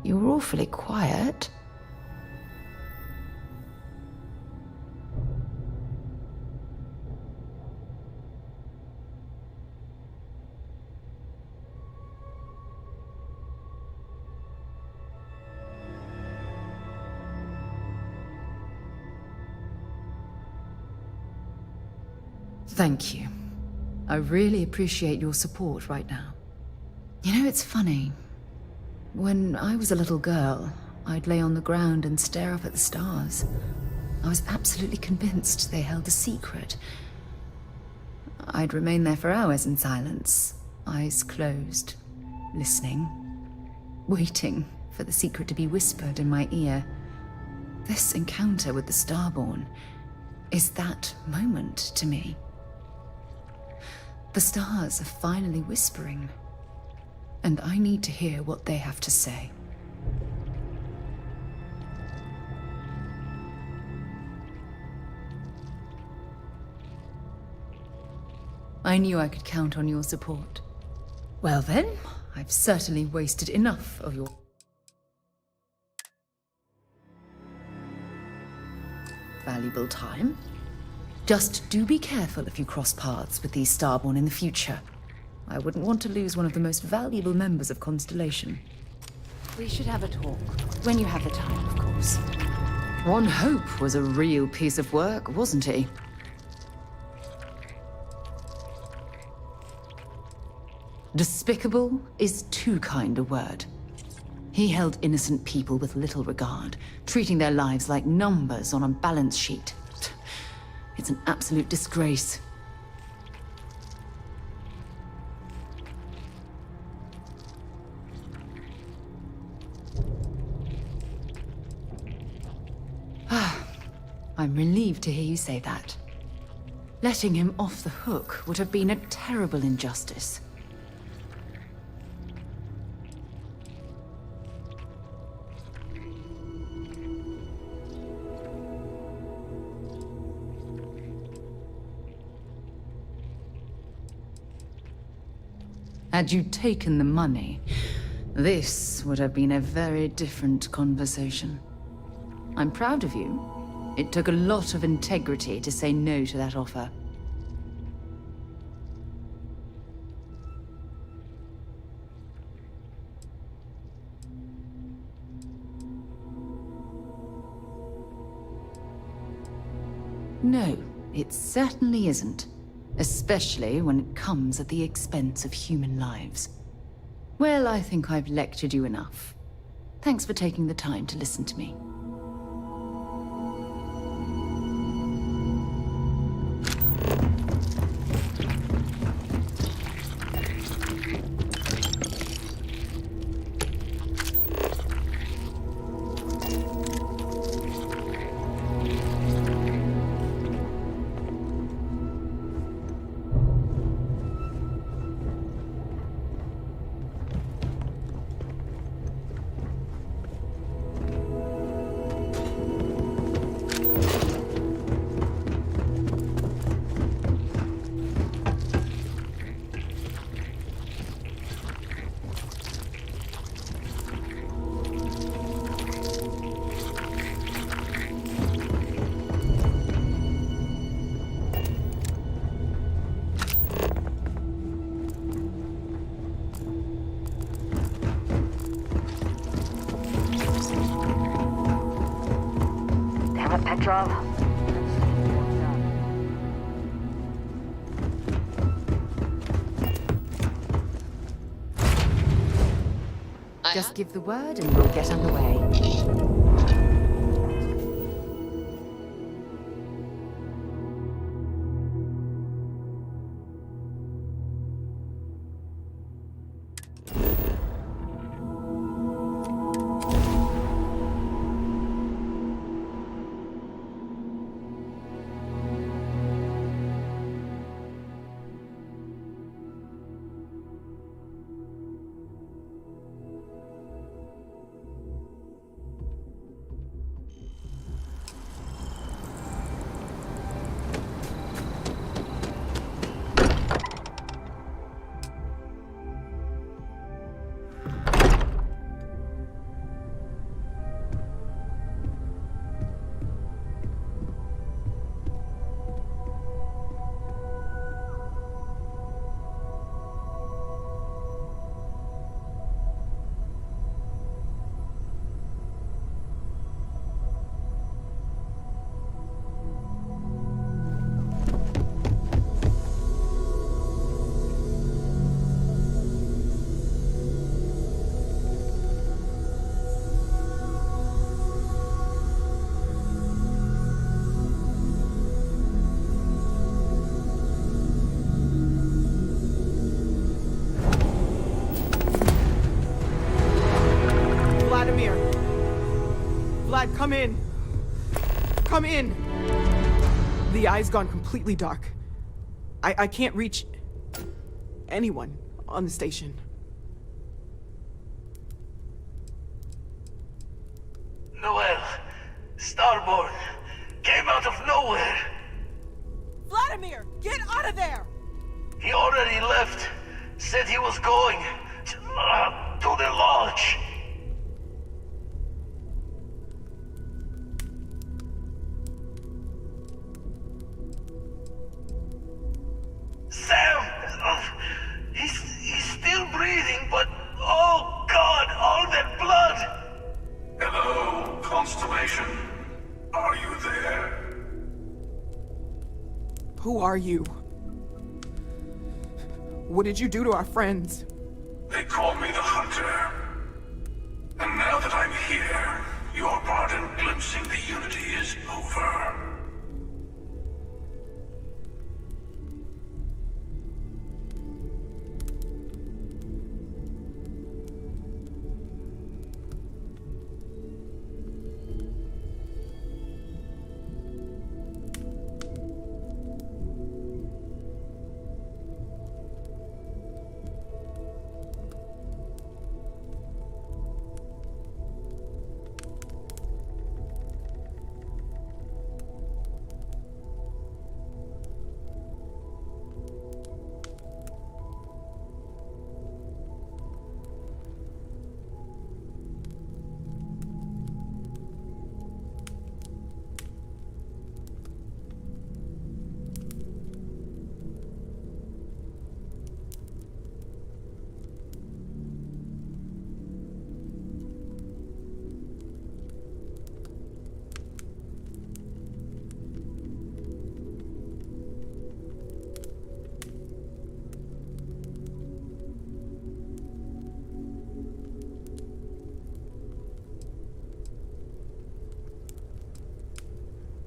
You're awfully quiet. Thank you. I really appreciate your support right now. You know, it's funny. When I was a little girl, I'd lay on the ground and stare up at the stars. I was absolutely convinced they held a secret. I'd remain there for hours in silence, eyes closed, listening, waiting for the secret to be whispered in my ear. This encounter with the Starborn is that moment to me. The stars are finally whispering, and I need to hear what they have to say. I knew I could count on your support. Well then, I've certainly wasted enough of your valuable time. Just do be careful if you cross paths with these Starborn in the future. I wouldn't want to lose one of the most valuable members of Constellation. We should have a talk. When you have the time, of course. Ron Hope was a real piece of work, wasn't he? Despicable is too kind a word. He held innocent people with little regard, treating their lives like numbers on a balance sheet. It's an absolute disgrace. I'm relieved to hear you say that. Letting him off the hook would have been a terrible injustice. Had you taken the money, this would have been a very different conversation. I'm proud of you. It took a lot of integrity to say no to that offer. No, it certainly isn't. Especially when it comes at the expense of human lives. Well, I think I've lectured you enough. Thanks for taking the time to listen to me. Petrov. Just give the word and we'll get underway. Vlad, come in. Come in. The eye's gone completely dark. I can't reach anyone on the station. Noel, Starborn, came out of nowhere. Vladimir, get out of there! He already left. Said he was going to the lodge. Sam! He's still breathing, but oh God, all that blood! Hello, Constellation. Are you there? Who are you? What did you do to our friends? They call me the Hunter. And now that I'm here, your part in glimpsing the Unity is over.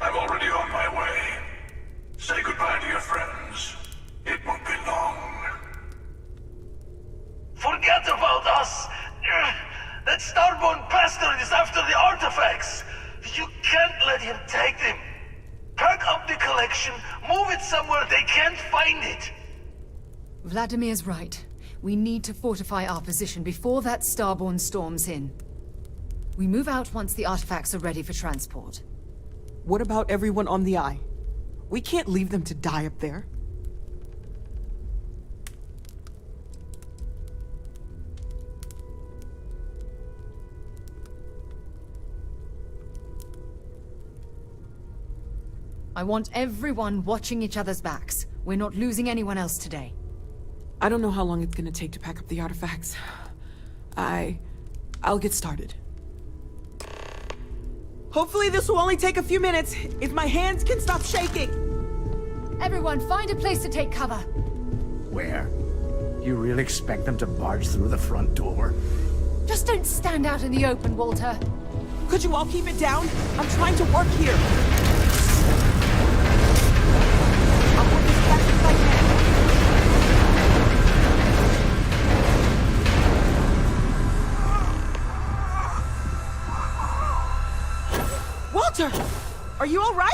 I'm already on my way. Say goodbye to your friends. It won't be long. Forget about us! That Starborn bastard is after the artifacts! You can't let him take them! Pack up the collection, move it somewhere they can't find it! Vladimir's right. We need to fortify our position before that Starborn storms in. We move out once the artifacts are ready for transport. What about everyone on the Eye? We can't leave them to die up there. I want everyone watching each other's backs. We're not losing anyone else today. I don't know how long it's gonna take to pack up the artifacts. I'll get started. Hopefully this will only take a few minutes, if my hands can stop shaking. Everyone, find a place to take cover. Where? You really expect them to barge through the front door? Just don't stand out in the open, Walter. Could you all keep it down? I'm trying to work here. I'll work as fast as I can. Walter! Are you all right?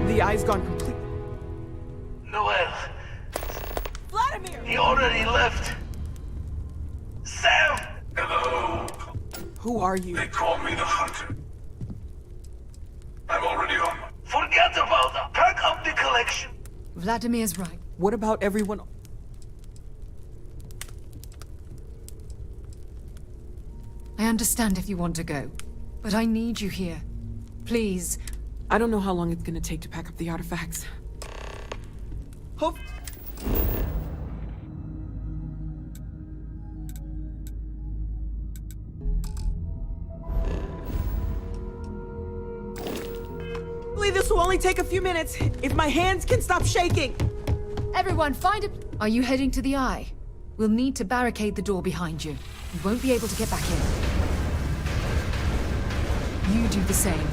The eye's gone complete. Noel. Vladimir! He already left. Sam! Hello. Who are you? They call me the Hunter. I'm already on. Forget about that. Pack up the collection. Vladimir's right. What about everyone? I understand if you want to go, but I need you here. Please. I don't know how long it's gonna take to pack up the artifacts. Hope... Hopefully this will only take a few minutes, if my hands can stop shaking. Everyone, find a... Are you heading to the Eye? We'll need to barricade the door behind you. You won't be able to get back in. You do the same.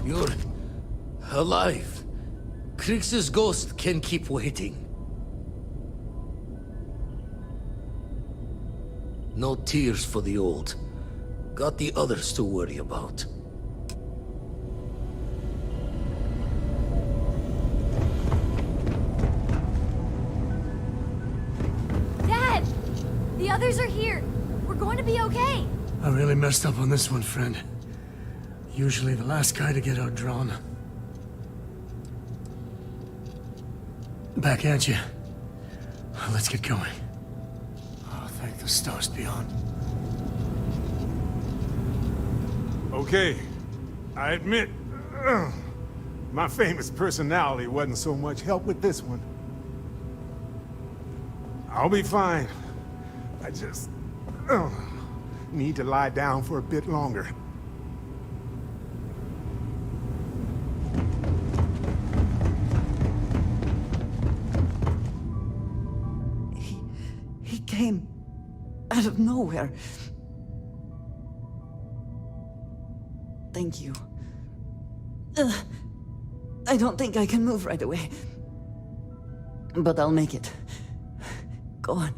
You're alive. Krix's ghost can keep waiting. No tears for the old. Got the others to worry about. Dad! The others are here. We're going to be okay. I really messed up on this one, friend. Usually the last guy to get outdrawn. Back at you. Let's get going. Oh, thank the stars beyond. Okay, I admit, my famous personality wasn't so much help with this one. I'll be fine. I just need to lie down for a bit longer. He came out of nowhere. Thank you. I don't think I can move right away. But I'll make it. Go on.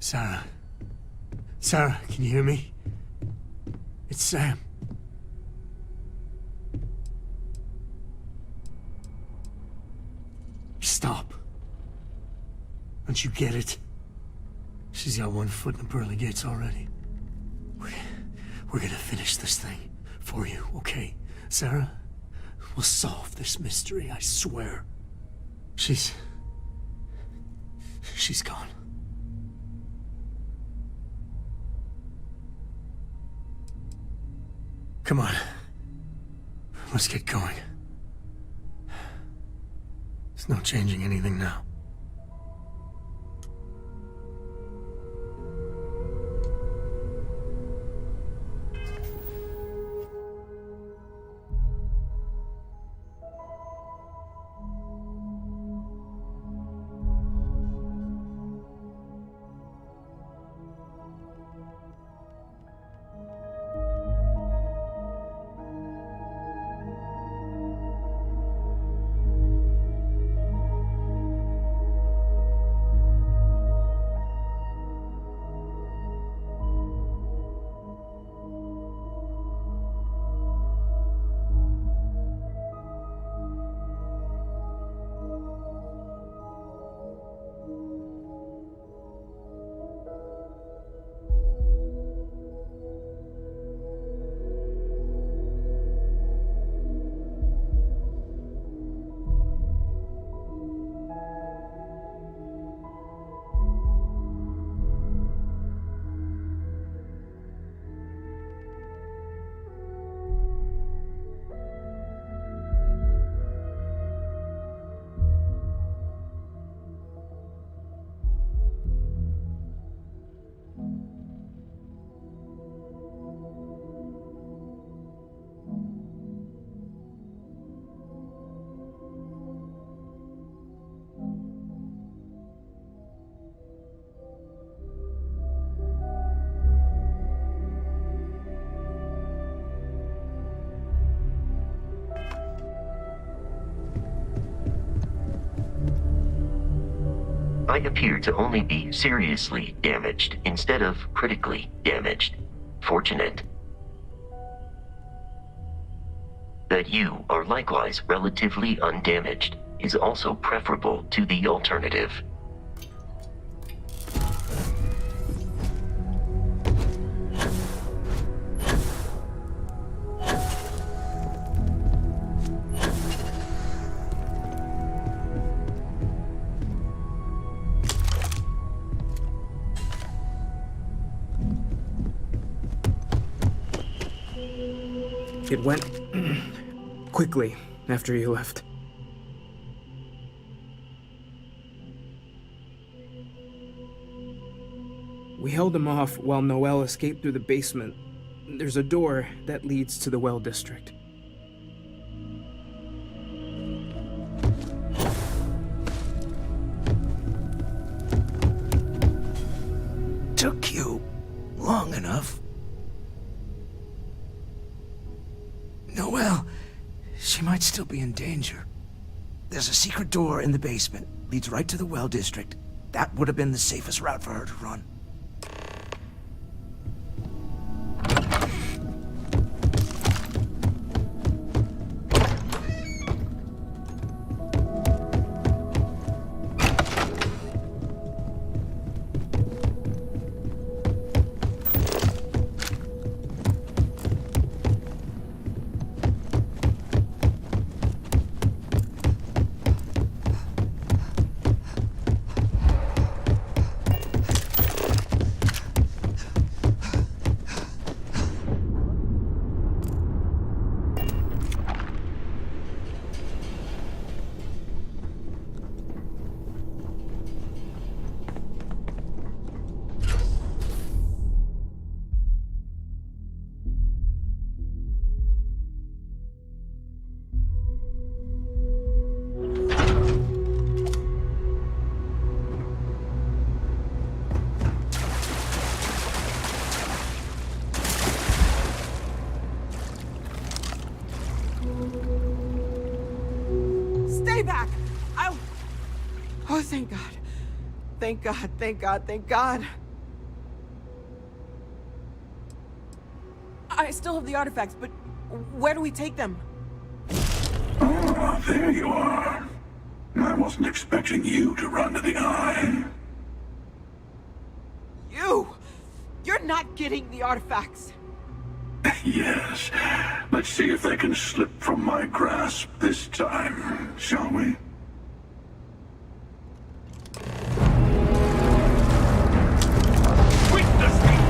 Sarah. Sarah, can you hear me? It's Sam. Stop. Don't you get it? She's got one foot in the pearly gates already. We're gonna finish this thing for you, okay? Sarah? We'll solve this mystery, I swear. She's gone. Come on. Let's get going. There's no changing anything now. I appear to only be seriously damaged instead of critically damaged. Fortunate. That you are likewise relatively undamaged is also preferable to the alternative. It went quickly after you left. We held him off while Noel escaped through the basement. There's a door that leads to the well district. Took you long enough. Noelle, she might still be in danger. There's a secret door in the basement, leads right to the well district. That would have been the safest route for her to run. Stay back! Oh, thank God. Thank God, thank God, thank God. I still have the artifacts, but where do we take them? Ah, there you are. I wasn't expecting you to run to the eye. You're not getting the artifacts. Yes. Let's see if they can slip from my grasp this time, shall we? Witness the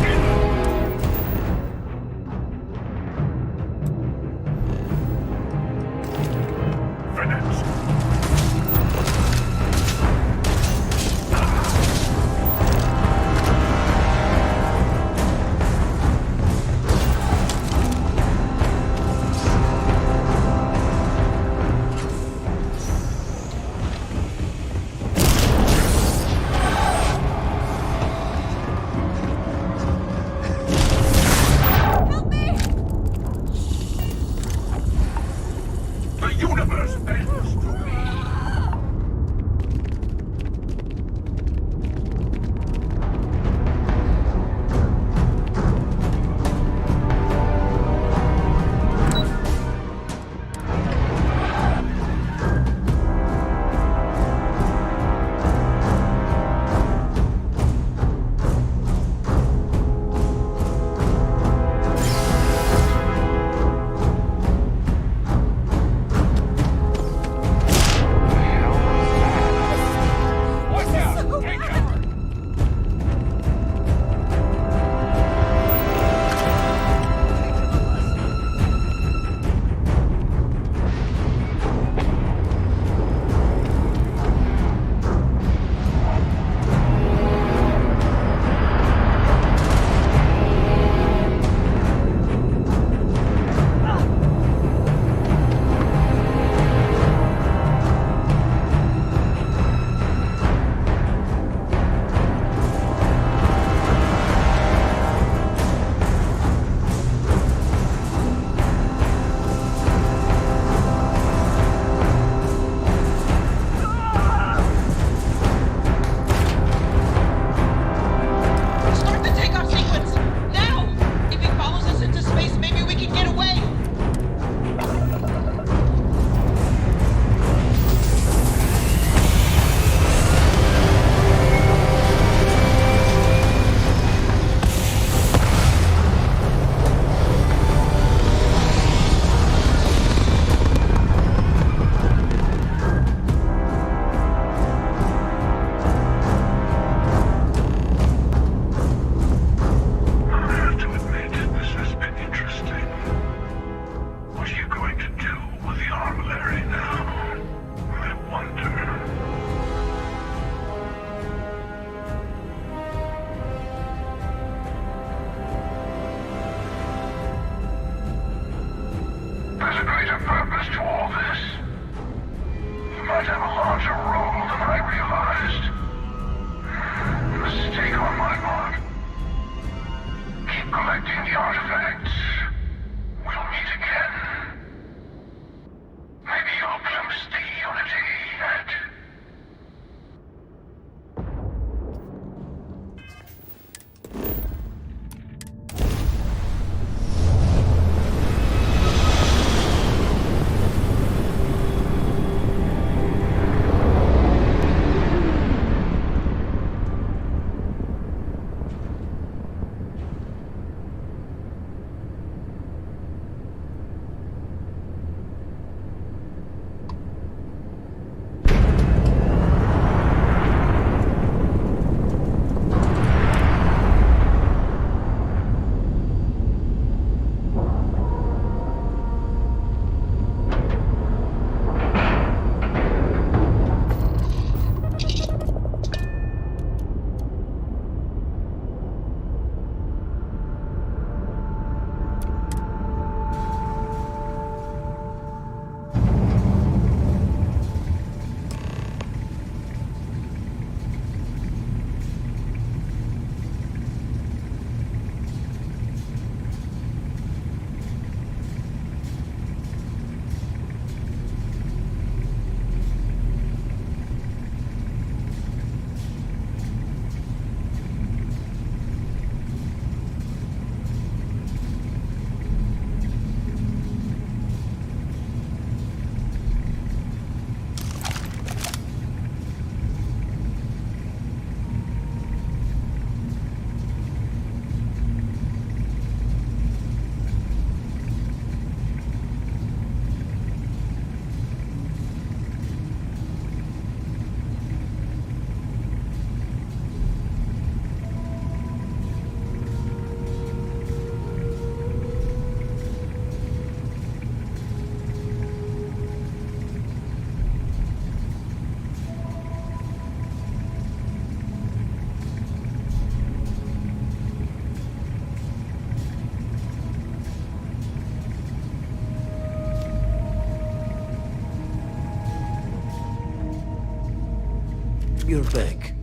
you're back.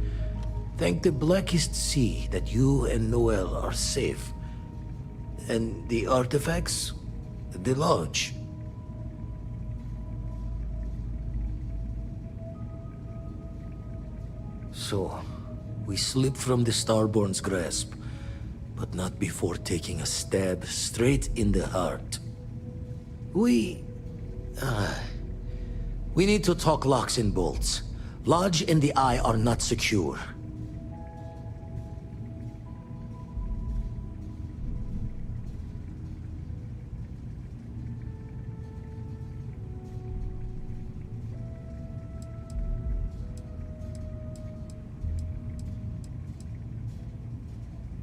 Thank the blackest sea that you and Noel are safe. And the artifacts? The lodge. So, we slip from the Starborn's grasp, but not before taking a stab straight in the heart. We need to talk locks and bolts. Lodge and the Eye are not secure.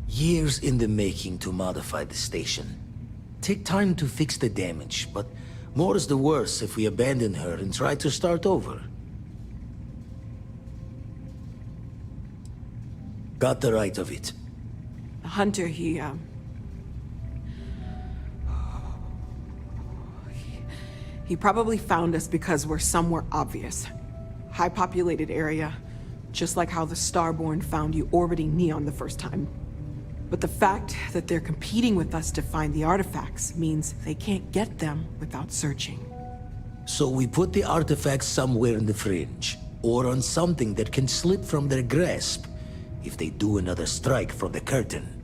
Years in the making to modify the station. Take time to fix the damage, but more is the worse if we abandon her and try to start over. Got the right of it. Hunter, he probably found us because we're somewhere obvious. High-populated area, just like how the Starborn found you orbiting Neon the first time. But the fact that they're competing with us to find the artifacts means they can't get them without searching. So we put the artifacts somewhere in the fringe, or on something that can slip from their grasp if they do another strike from the curtain.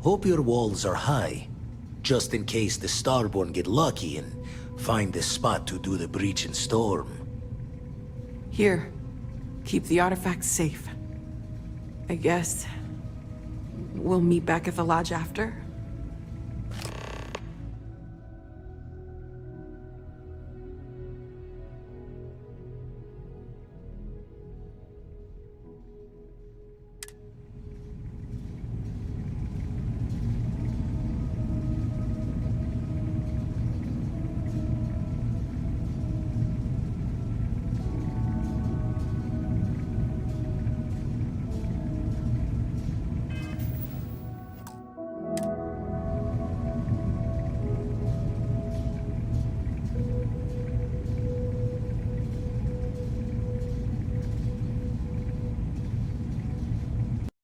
Hope your walls are high, just in case the Starborn get lucky and find the spot to do the breach and storm. Here, keep the artifacts safe. I guess we'll meet back at the lodge after?